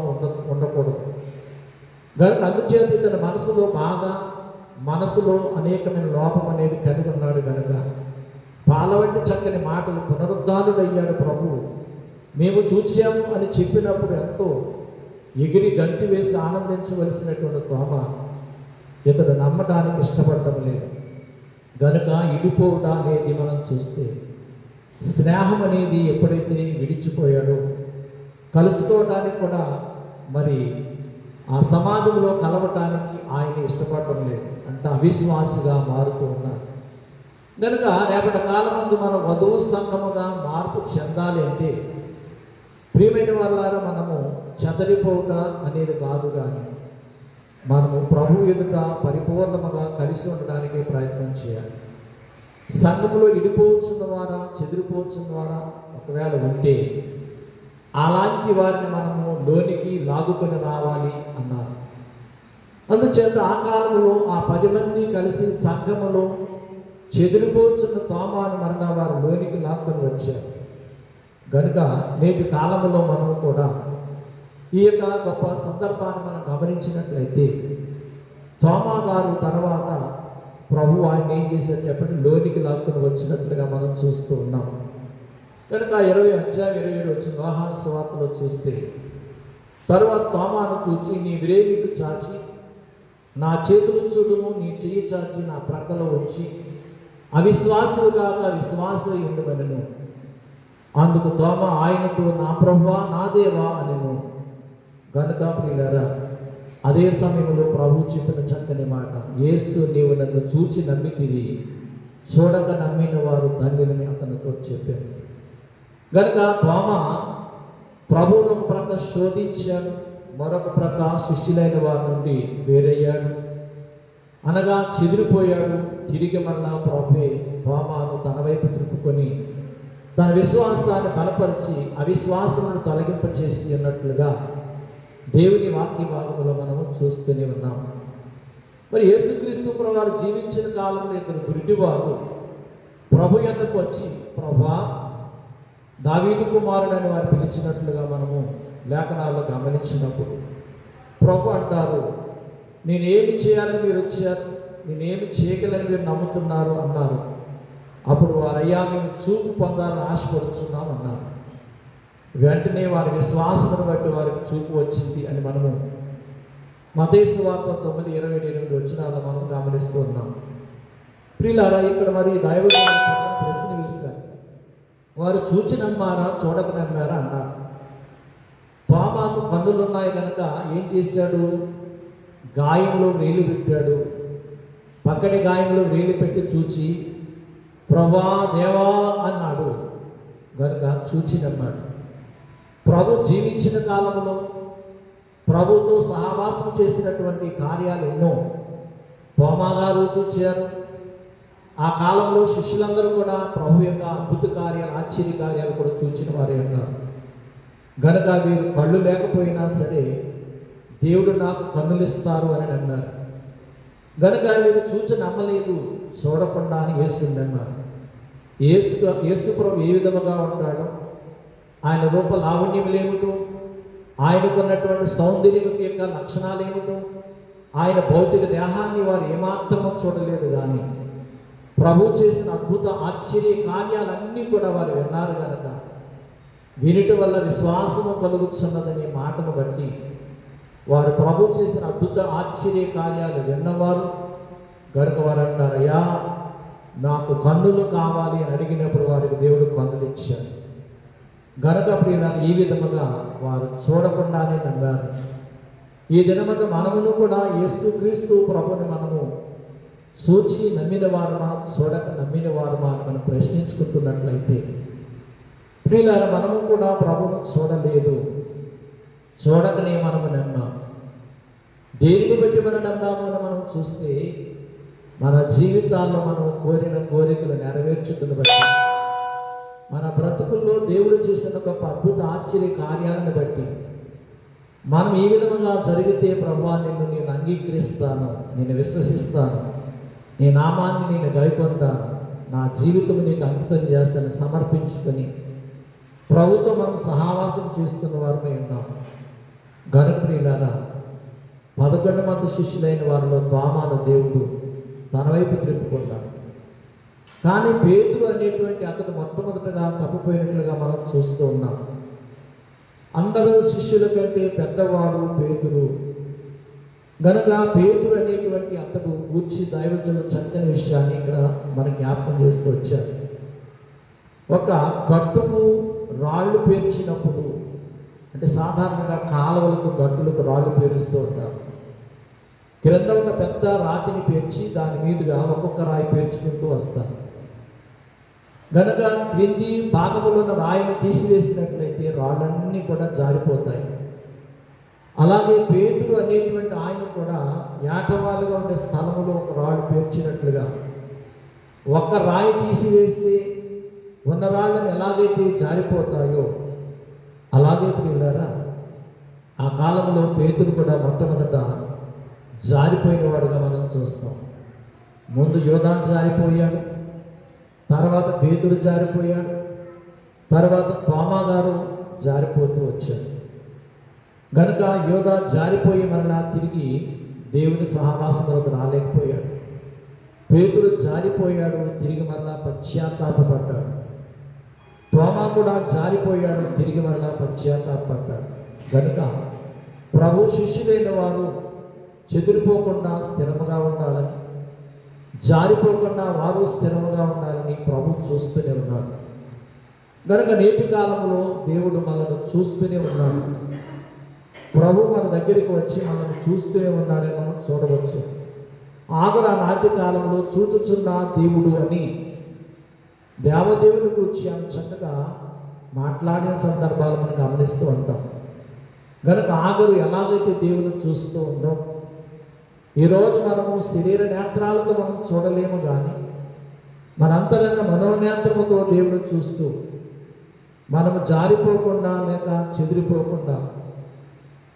ఉండకూడదు. కనుక అందుచేత ఇతని మనసులో బాగా మనసులో అనేకమైన లోపం అనేది కలిగి ఉన్నాడు. కనుక పాల వంటి చక్కని మాటలు పునరుద్ధానుడయ్యాడు ప్రభువు. మేము చూసాము అని చెప్పినప్పుడు ఎంతో ఎగిరి గంతి వేసి ఆనందించవలసినటువంటి తోమ ఇతడు నమ్మటానికి ఇష్టపడటం లేదు. గనుక ఇడిపోవుట అనేది మనం చూస్తే స్నేహం అనేది ఎప్పుడైతే విడిచిపోయాడో కలుసుకోవటానికి కూడా మరి ఆ సమాజంలో కలవటానికి ఆయన ఇష్టపడటం లేదు. అంటే అవిశ్వాసిగా మారుతూ ఉన్నాడు. కనుక రేపటి కాలం ముందు మనం వధువు సంఘముగా మార్పు చెందాలి అంటే ప్రియమైన వాళ్ళారా మనము చెదరిపోవుట అనేది కాదు, కానీ మనము ప్రభు ఎదుట పరిపూర్ణముగా కలిసి ఉండడానికి ప్రయత్నం చేయాలి. సంఘములో ఇడిపోవచ్చున్న వారా చెదిరిపోవచ్చున్న వారా ఒకవేళ ఉంటే అలాంటి వారిని మనము లోనికి లాగుకొని రావాలి అన్నారు. అందుచేత ఆ కాలంలో ఆ 10 మంది కలిసి సంఘములో చెదిరిపోవచ్చున్న తోమాను మరణ వారు లోనికి లాక్కొని వచ్చారు. కనుక నేటి కాలంలో మనం కూడా ఈ యొక్క గొప్ప సందర్భాన్ని మనం గమనించినట్లయితే తోమా గారు తర్వాత ప్రభు ఆయన ఏం చేశారు చెప్పండి, లోనికి లాక్కుని వచ్చినట్లుగా మనం చూస్తూ ఉన్నాం. కనుక 20:27 వచ్చిన యోహాను సువార్తలో చూస్తే తరువాత తోమాను చూచి నీ విరేవికు చాచి నా చేతులు చూడుము, నీ చెయ్యి చాచి నా ప్రక్కలో ఉంచి అవిశ్వాసులు కాక విశ్వాసులు ఉండమనను. అందుకు తోమ ఆయనతో నా ప్రభువా నా దేవా అనెను. గనుక ప్రియులారా, అదే సమయంలో ప్రభు చెప్పిన చక్కని మాట, యేసు నీవు నన్ను చూచి నమ్మితివి, చూడక నమ్మిన వారు ధన్యులని అతనితో చెప్పారు. గనుక తోమ ప్రభువును ఒక ప్రక్క శోధించాడు, మరొక ప్రక్క శిష్యులైన వారి నుండి వేరయ్యాడు, అనగా చెదిరిపోయాడు. తిరిగి మరలా ప్రభువే తోమాను తన వైపు తిరుపుకొని తన విశ్వాసాన్ని బలపరిచి అవిశ్వాసమును తొలగింపచేసి అన్నట్లుగా దేవుని వాక్య భాగంలో మనము చూస్తూనే ఉన్నాం. మరి యేసుక్రీస్తు ప్రభు వారు జీవించిన కాలంలో ఇద్దరు గురిటివారు ప్రభు యొద్దకు వచ్చి ప్రభువా దావీదు కుమారుడని వారు పిలిచినట్లుగా మనము లేఖనాల్లో గమనించినప్పుడు ప్రభు అంటారు, నేనేమి చేయాలని మీరు వచ్చారు, నేనేమి చేయగలని మీరు నమ్ముతున్నారు అన్నారు. అప్పుడు వారు అయ్యా మేము చూపు పొందాలని ఆశపడుతున్నాం అన్నారు. వెంటనే వారి విశ్వాసమును బట్టి వారికి చూపు వచ్చింది అని మనము మత్తయి సువార్త 9:28 వచనాల్లో మనం గమనిస్తూ ఉన్నాం. ప్రియులారా, ఇక్కడ మరి దైవజనులు ప్రశ్న వేశారు, వారు చూచి నమ్మారా చూడక నమ్మారా అన్నారు. తోమాకు కన్నులు ఉన్నాయి కనుక ఏం చేశాడు? గాయంలో వేలు పెట్టాడు. పక్కటి గాయంలో వేలు పెట్టి చూచి ప్రభా దేవా అన్నాడు కనుక చూచి నమ్మాడు. ప్రభు జీవించిన కాలంలో ప్రభుతో సహవాసం చేసినటువంటి కార్యాలు ఎన్నో తోమా గారు చూచారు. ఆ కాలంలో శిష్యులందరూ కూడా ప్రభు యొక్క అద్భుత కార్యాలు, ఆశ్చర్య కార్యాలు కూడా చూచిన వారే ఉన్నారు. గనక వీరు కళ్ళు లేకపోయినా సరే దేవుడు నాకు కన్నులు ఇస్తారు అని అన్నారు. గనక వీరు చూచి నమ్మలేదు, చూడకుండా అని యేసుని అన్నారు. యేసు ప్రభు ఏ విధముగా ఉంటాడో, ఆయన రూప లావణ్యములు ఏమిటో, ఆయనకున్నటువంటి సౌందర్యం యొక్క లక్షణాలు ఏమిటో, ఆయన భౌతిక దేహాన్ని వారు ఏమాత్రమో చూడలేదు. కానీ ప్రభు చేసిన అద్భుత ఆశ్చర్య కార్యాలన్నీ కూడా వారు విన్నారు కనుక వినుట వల్ల విశ్వాసము కలుగుతున్నదనే మాటను బట్టి వారు ప్రభు చేసిన అద్భుత ఆశ్చర్య కార్యాలు విన్నవారు కనుక వారు అంటారు, అయ్యా నాకు కన్నులు కావాలి అని అడిగినప్పుడు వారికి దేవుడు కన్నులు ఇచ్చాడు. గనక ప్రియులారా, ఈ విధముగా వారు చూడకుండానే నమ్మారు. ఈ దినమంత మనమును కూడా యేసుక్రీస్తు ప్రభుని మనము చూచి నమ్మిన వారుమా, చూడక నమ్మిన వారుమా అని మనం ప్రశ్నించుకుంటున్నట్లయితే, ప్రియులారా, మనము కూడా ప్రభును చూడలేదు, చూడకనే మనము నమ్మాం. దేనిని బట్టి మనం నమ్మాము అని మనం చూస్తే మన జీవితాల్లో మనం కోరిన కోరికలు నెరవేర్చుకుని బట్టి, మన బ్రతుకుల్లో దేవుడు చేసిన గొప్ప అద్భుత ఆశ్చర్య కార్యాలను బట్టి మనం ఈ విధముగా జరిగితే ప్రభువా నిన్ను నేను అంగీకరిస్తాను, నేను విశ్వసిస్తాను, నీ నామాన్ని నేను గైకొంటాను, నా జీవితం నీకు అంకితం చేస్తాను సమర్పించుకొని ప్రభుతో మనం సహవాసం చేస్తున్న వారమే ఉన్నాం. గనుక ప్రియులారా, 11 మంది శిష్యులైన వారిలో తోమాను దేవుడు తన వైపు త్రిప్పుకున్నాడు. కానీ పేతురు అనేటువంటి అతను మొట్టమొదటగా తప్పిపోయినట్లుగా మనం చూస్తూ ఉన్నాం. అందరూ శిష్యుల కంటే పెద్దవాడు పేతురు. గనక పేతురు అనేటువంటి అతడు కూర్చి దైవజనులు చక్కని విషయాన్ని ఇక్కడ మన జ్ఞాపకం చేస్తూ వచ్చారు. ఒక గట్టుకు రాళ్ళు పేర్చినప్పుడు, అంటే సాధారణంగా కాలువలకు గట్టులకు రాళ్ళు పేరుస్తూ ఉంటారు. క్రింద ఒక పెద్ద రాతిని పేర్చి దాని మీదుగా ఒక్కొక్క రాయి పేర్చుకుంటూ వస్తారు. గనక క్రింది భాగంలో ఉన్న రాయిని తీసివేసినట్లయితే రాళ్ళన్నీ కూడా జారిపోతాయి. అలాగే పేతురు అనేటువంటి ఆయన కూడా ఏటవాలుగా ఉండే స్థలంలో ఒక రాళ్ళు పేర్చినట్లుగా ఒక్క రాయి తీసివేస్తే ఉన్న రాళ్ళని ఎలాగైతే జారిపోతాయో అలాగే ప్రియులారా, ఆ కాలంలో పేతురు కూడా మొట్టమొదట జారిపోయిన వాడుగా మనం చూస్తాం. ముందు యోధాను జారిపోయాడు, తర్వాత పేతురు జారిపోయాడు, తర్వాత తోమా గారు జారిపోతూ వచ్చాడు. గనుక యోధా జారిపోయి మరలా తిరిగి దేవుని సహవాసంలోకి రాలేకపోయాడు. పేతురు జారిపోయాడు, తిరిగి మరలా పశ్చాత్తాపడ్డాడు. తోమా కూడా జారిపోయాడు, తిరిగి మరలా పశ్చాత్తాపడ్డాడు. గనుక ప్రభు శిష్యులైన వారు చెదిరిపోకుండా స్థిరముగా ఉండాలని, జారిపోకుండా వారు స్థిరముగా ఉండాలని ప్రభు చూస్తూనే ఉన్నాడు. కనుక నేటి కాలంలో దేవుడు మనల్ని చూస్తూనే ఉన్నాడు. ప్రభు మన దగ్గరికి వచ్చి మనల్ని చూస్తూనే ఉన్నాడని మనం చూడవచ్చు. ఆగరా నాటి కాలంలో చూచుచున్న దేవుడు అని దేవదేవుని గురించి చక్కగా మాట్లాడిన సందర్భాలు మనం గమనిస్తూ ఉంటాం. కనుక ఆగరు ఎలాగైతే దేవుని చూస్తూ ఉందో, ఈరోజు మనము శరీర నేత్రాలతో మనం చూడలేము, కానీ మన అంతరంగ మనోనేత్రముతో దేవుని చూస్తూ మనము జారిపోకుండా లేక చెదిరిపోకుండా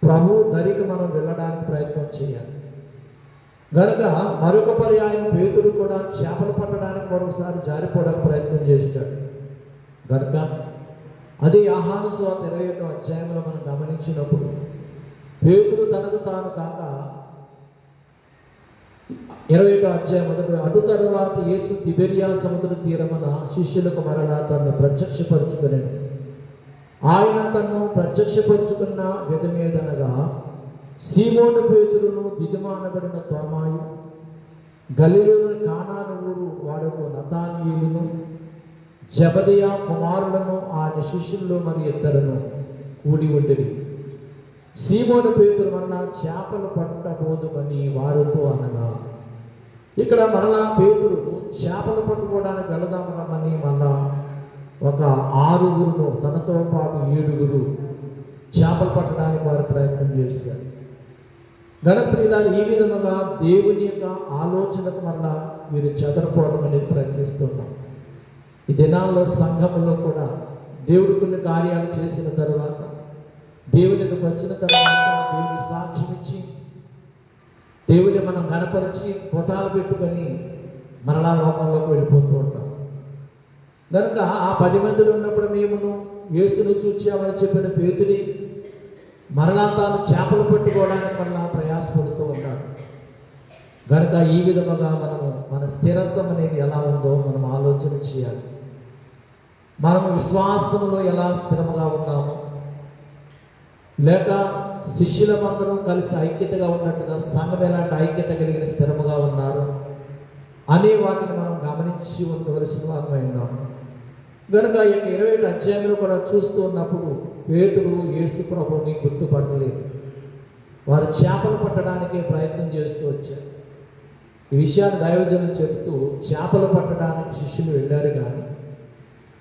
ప్రభు దరికి మనం వెళ్ళడానికి ప్రయత్నం చేయాలి. కనుక మరొక పర్యాయం పేతురు కూడా చేపలు పట్టడానికి మరొకసారి జారిపోవడానికి ప్రయత్నం చేస్తాడు. కనుక అదే యోహాను సువార్త 21వ అధ్యాయంలో మనం గమనించినప్పుడు పేతురు తనకు తాను కాక 21వ అధ్యాయం మొదటి అటు తరువాత యేసు తిబెరియా సముద్ర తీరమున శిష్యులకు మరలా తనను ప్రత్యక్షపరుచుకునేను. ఆయన తన్ను ప్రత్యక్షపరుచుకున్న విధమేదనగా సీమోను పేతురును దిదిమానబడిన తోమాయు, గలిలలోని కానాను ఊరు వాడకు నతానీయులును, జెబెదయి కుమారులను ఆయన శిష్యుల్లో మరి ఇద్దరును కూడి ఉండిరి. సీమోను పేతురు మరలా చేపలు పట్టబోదుమని వారితో అనగా, ఇక్కడ మరలా పేతురు చేపలు పట్టుకోవడానికి వెళదామని మళ్ళా ఒక 6గురును తనతో పాటు 7గురు చేపలు పట్టడానికి వారు ప్రయత్నం చేశారు. గణప్రియులారు, ఈ విధముగా దేవుని యొక్క ఆలోచనకు మరలా వీరు చెదరపోవడం అనేది ప్రయత్నిస్తున్నాం. ఈ దినాల్లో సంఘంలో కూడా దేవుడు కొన్ని కార్యాలు చేసిన తర్వాత, దేవునికి వచ్చిన తర్వాత దేవుని సాక్ష్యం ఇచ్చి దేవుని మనం గణపరిచి ఫోటాలు పెట్టుకొని మరలా లోకంలోకి వెళ్ళిపోతూ ఉంటాం. కనుక ఆ 10 మందిలో ఉన్నప్పుడు మేమును యేసును చూచామని చెప్పిన పేతుని మరలా తాను చేపలు పట్టుకోవడానికి మరలా ప్రయాసపడుతూ ఉన్నాడు. కనుక ఈ విధముగా మనము మన స్థిరత్వం అనేది ఎలా ఉందో మనం ఆలోచన చేయాలి. మనము విశ్వాసంలో ఎలా స్థిరముగా ఉన్నామో, లేక శిష్యులమందరం కలిసి ఐక్యతగా ఉన్నట్టుగా సంఘం ఎలాంటి ఐక్యత కలిగిన స్థిరముగా ఉన్నారు అనే వాటిని మనం గమనించి ఉండవలసిన వారమై ఉన్నాము. కనుక ఈ 27 అధ్యాయంలో కూడా చూస్తూ ఉన్నప్పుడు పేతురు యేసు ప్రభువుని గుర్తుపట్టలేదు. వారు చేపలు పట్టడానికి ప్రయత్నం చేస్తూ వచ్చారు. ఈ విషయాన్ని దైవజనులు చెబుతూ, చేపలు పట్టడానికి శిష్యులు వెళ్ళారు కానీ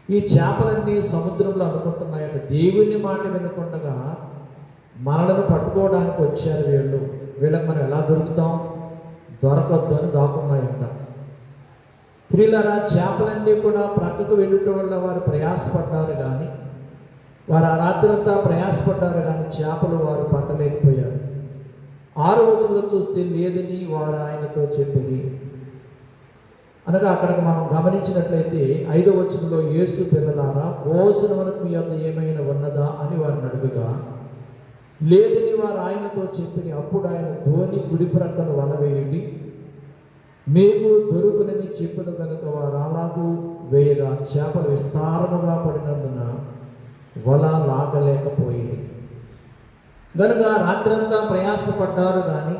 ఈ చేపలన్నీ సముద్రంలో అనుకుంటున్నాయట. దేవుని మాట వినకుండా మనలను పట్టుకోవడానికి వచ్చారు వీళ్ళకి మనం ఎలా దొరుకుతాం, దొరకద్దు అని దాక్కున్నాయంట. ప్రియులారా, చేపలన్నీ కూడా ప్రక్కకు వెళ్ళటం వల్ల వారు ప్రయాసపడ్డారు కానీ, వారు ఆ రాత్రంతా ప్రయాసపడ్డారు కానీ చేపలు వారు పట్టలేకపోయారు. 6వ వచనంలో చూస్తే లేదని వారు ఆయనతో చెప్పింది అనగా, అక్కడికి మనం గమనించినట్లయితే 5వ వచనంలో యేసు పిల్లలారా భోజనమునకు మీ యొద్ద ఏమైనా ఉన్నదా అని వారిని అడుగుగా లేదని వారు ఆయనతో చెప్పిన. అప్పుడు ఆయన ధోని గుడి ప్రక్కన వల వేయండి మీకు దొరుకునని చెప్పిన కనుక వారు అలాగూ వేయగా చేపలు విస్తారముగా పడినందున వల లాగలేకపోయింది. కనుక రాత్రంతా ప్రయాసపడ్డారు కానీ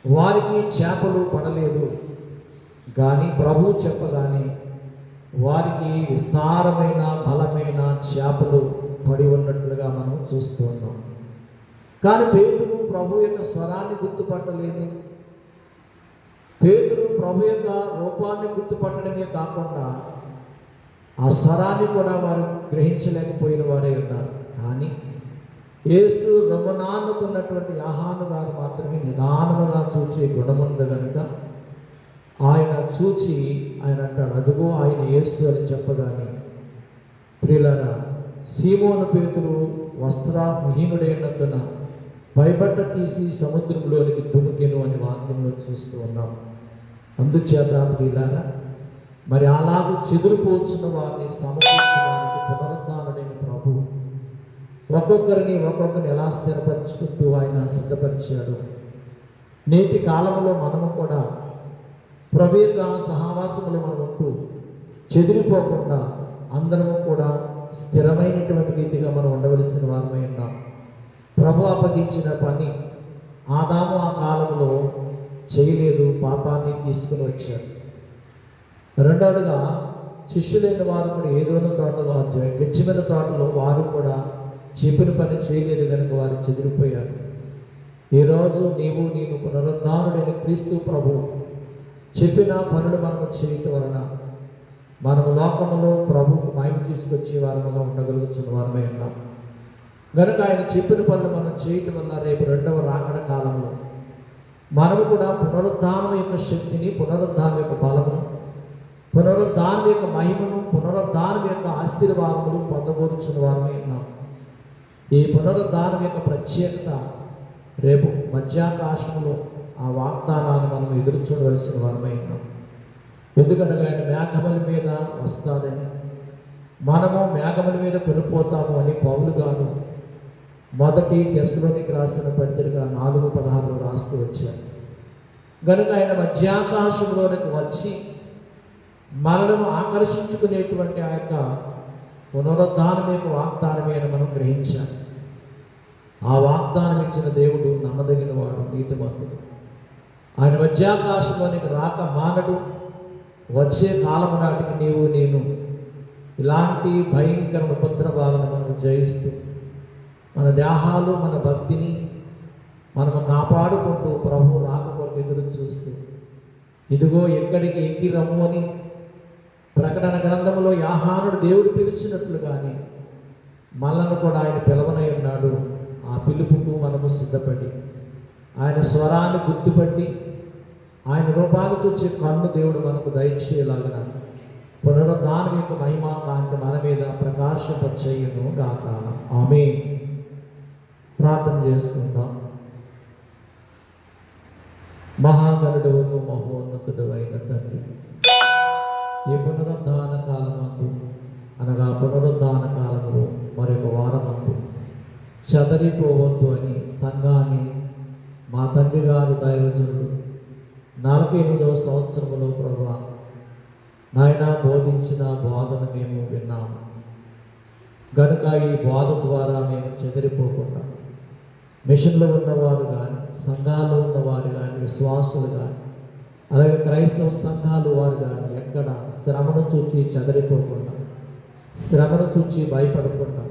వారికి చేపలు పడలేదు. కానీ ప్రభువు చెప్పగానే వారికి విస్తారమైన బలమైన చేపలు పడి ఉన్నట్లుగా మనం చూస్తూ ఉన్నాం. కానీ పేతురు ప్రభు యొక్క స్వరాన్ని గుర్తుపట్టలేదు. పేతురు ప్రభు యొక్క రూపాన్ని గుర్తుపట్టడమే కాకుండా ఆ స్వరాన్ని కూడా వారు గ్రహించలేకపోయిన వారే ఉన్నారు. కానీ యేసు రమణానుకున్నటువంటి యోహాను గారు మాత్రమే నిదానముగా చూచే గుణముంది కనుక ఆయన చూచి ఆయన అంటాడు, అదుగో ఆయన యేసు అని చెప్పగానే, ప్రియులారా, సీమోను పేతురు వస్త్రవిహీనుడైనందున పైబట్ట తీసి సముద్రంలోనికి దుమికెను అని వాక్యంలో చూస్తూ ఉన్నాం. అందుచేత ప్రియులారా, మరి అలాగూ చెదిరిపోతున్న వారిని సమకూర్చడానికి పునరుద్ధానుడైన ప్రభు ఒక్కొక్కరిని ఎలా స్థిరపరచుకుంటూ ఆయన సిద్ధపరిచాడు. నేటి కాలంలో మనము కూడా ప్రభు యొక్క సహవాసములు మనం ఉంటూ చెదిరిపోకుండా అందరము కూడా స్థిరమైనటువంటి రీతిగా మనం ఉండవలసిన వారమై ఉన్నాం. ప్రభు అప్పగించిన పని ఆదాము ఆ కాలంలో చేయలేదు, పాపాన్ని తీసుకుని వచ్చారు. రెండవదిగా శిష్యులైన వారు కూడా ఏదోనో తోటలో, గెచ్చిమైన తోటలో వారు కూడా చెప్పిన పని చేయలేదు కనుక వారు చెదిరిపోయారు. ఈరోజు నేను పునరుద్ధానుడైన క్రీస్తు ప్రభు చెప్పిన పనులు మనము చేయటం వలన మనము లోకములో ప్రభువుకు మహిమ తీసుకొచ్చే వారముగా ఉండగలుగుతున్న వారమై ఉన్నాం. కనుక ఆయన చెప్పిన పనులు మనం చేయటం వల్ల రేపు 2వ రాకడ కాలంలో మనము కూడా పునరుద్ధానం యొక్క శక్తిని, పునరుద్ధానం యొక్క బలమును, పునరుద్ధానం యొక్క మహిమను, పునరుద్ధానం యొక్క ఆశీర్వాదములు పొందగోరుచున్న వారమై ఉన్నాం. ఈ పునరుద్ధానం యొక్క ప్రత్యేకత రేపు మధ్యాకాశంలో ఆ వాగ్దానాన్ని మనం ఎదురు చూడవలసిన వారమై ఉన్నాం. ఎందుకనగా ఆయన మేఘముల మీద వస్తాడని, మనము మేఘముల మీద కొనిపోతాము అని పౌలు గారు 1 తెస్సలోనికి రాసిన పత్రిక 4:16 రాస్తూ వచ్చారు. కనుక ఆయన మధ్యాకాశంలోనికి వచ్చి మనలను ఆకర్షించుకునేటువంటి ఆ యొక్క పునరుద్ధానం యొక్క వాగ్దానమే అని మనం గ్రహించాలి. ఆ వాగ్దానం ఇచ్చిన దేవుడు నమ్మదగిన వాడు, నీతిమంతుడు. ఆయన మధ్యాకాశంలోనికి రాక మానడు. వచ్చే కాలము నాటికి నేను ఇలాంటి భయంకర ఉపద్రవాలను మనము జయిస్తూ మన దేహాలు మన భక్తిని మనము కాపాడుకుంటూ ప్రభు రాక కొరకు ఎదురు చూస్తూ ఇదిగో ఎక్కడికి ఎక్కి రమ్ము అని ప్రకటన గ్రంథంలో యాహానుడు దేవుడు పిలిచినట్లుగానే మనల్ని కూడా ఆయన పిలవనై ఉన్నాడు. ఆ పిలుపుకు మనము సిద్ధపడి ఆయన స్వరాన్ని గుర్తుపట్టి ఆయన రూపాన్ని చూసే కన్ను దేవుడు మనకు దయచేయలాగిన పునరుద్ధానం యొక్క మహిమా కాంతి మన మీద ప్రకాశింపచేయును గాక. ఆమేన్. ప్రార్థన చేసుకుందాం. మహాగణుడవును మహోన్నతుడు అయిన తండ్రి, ఈ పునరుద్ధాన కాలమందు అనగా పునరుద్ధాన కాలంలో మరొక వారమందు చెదరిపోవద్దు అని సంఘాన్ని మా తండ్రి గారు దైవజనుడు 48వ సంవత్సరంలో ప్రభువా నాయన బోధించిన బోధన మేము విన్నాము గనుక ఈ బోధ ద్వారా మేము చెదిరిపోకుండా మిషన్లో ఉన్నవారు కానీ సంఘాల్లో ఉన్నవారు కానీ విశ్వాసులు కానీ అలాగే క్రైస్తవ సంఘాలు వారు కానీ ఎక్కడ శ్రమను చూచి చెదరిపోకుండా శ్రమను చూచి భయపడకుండా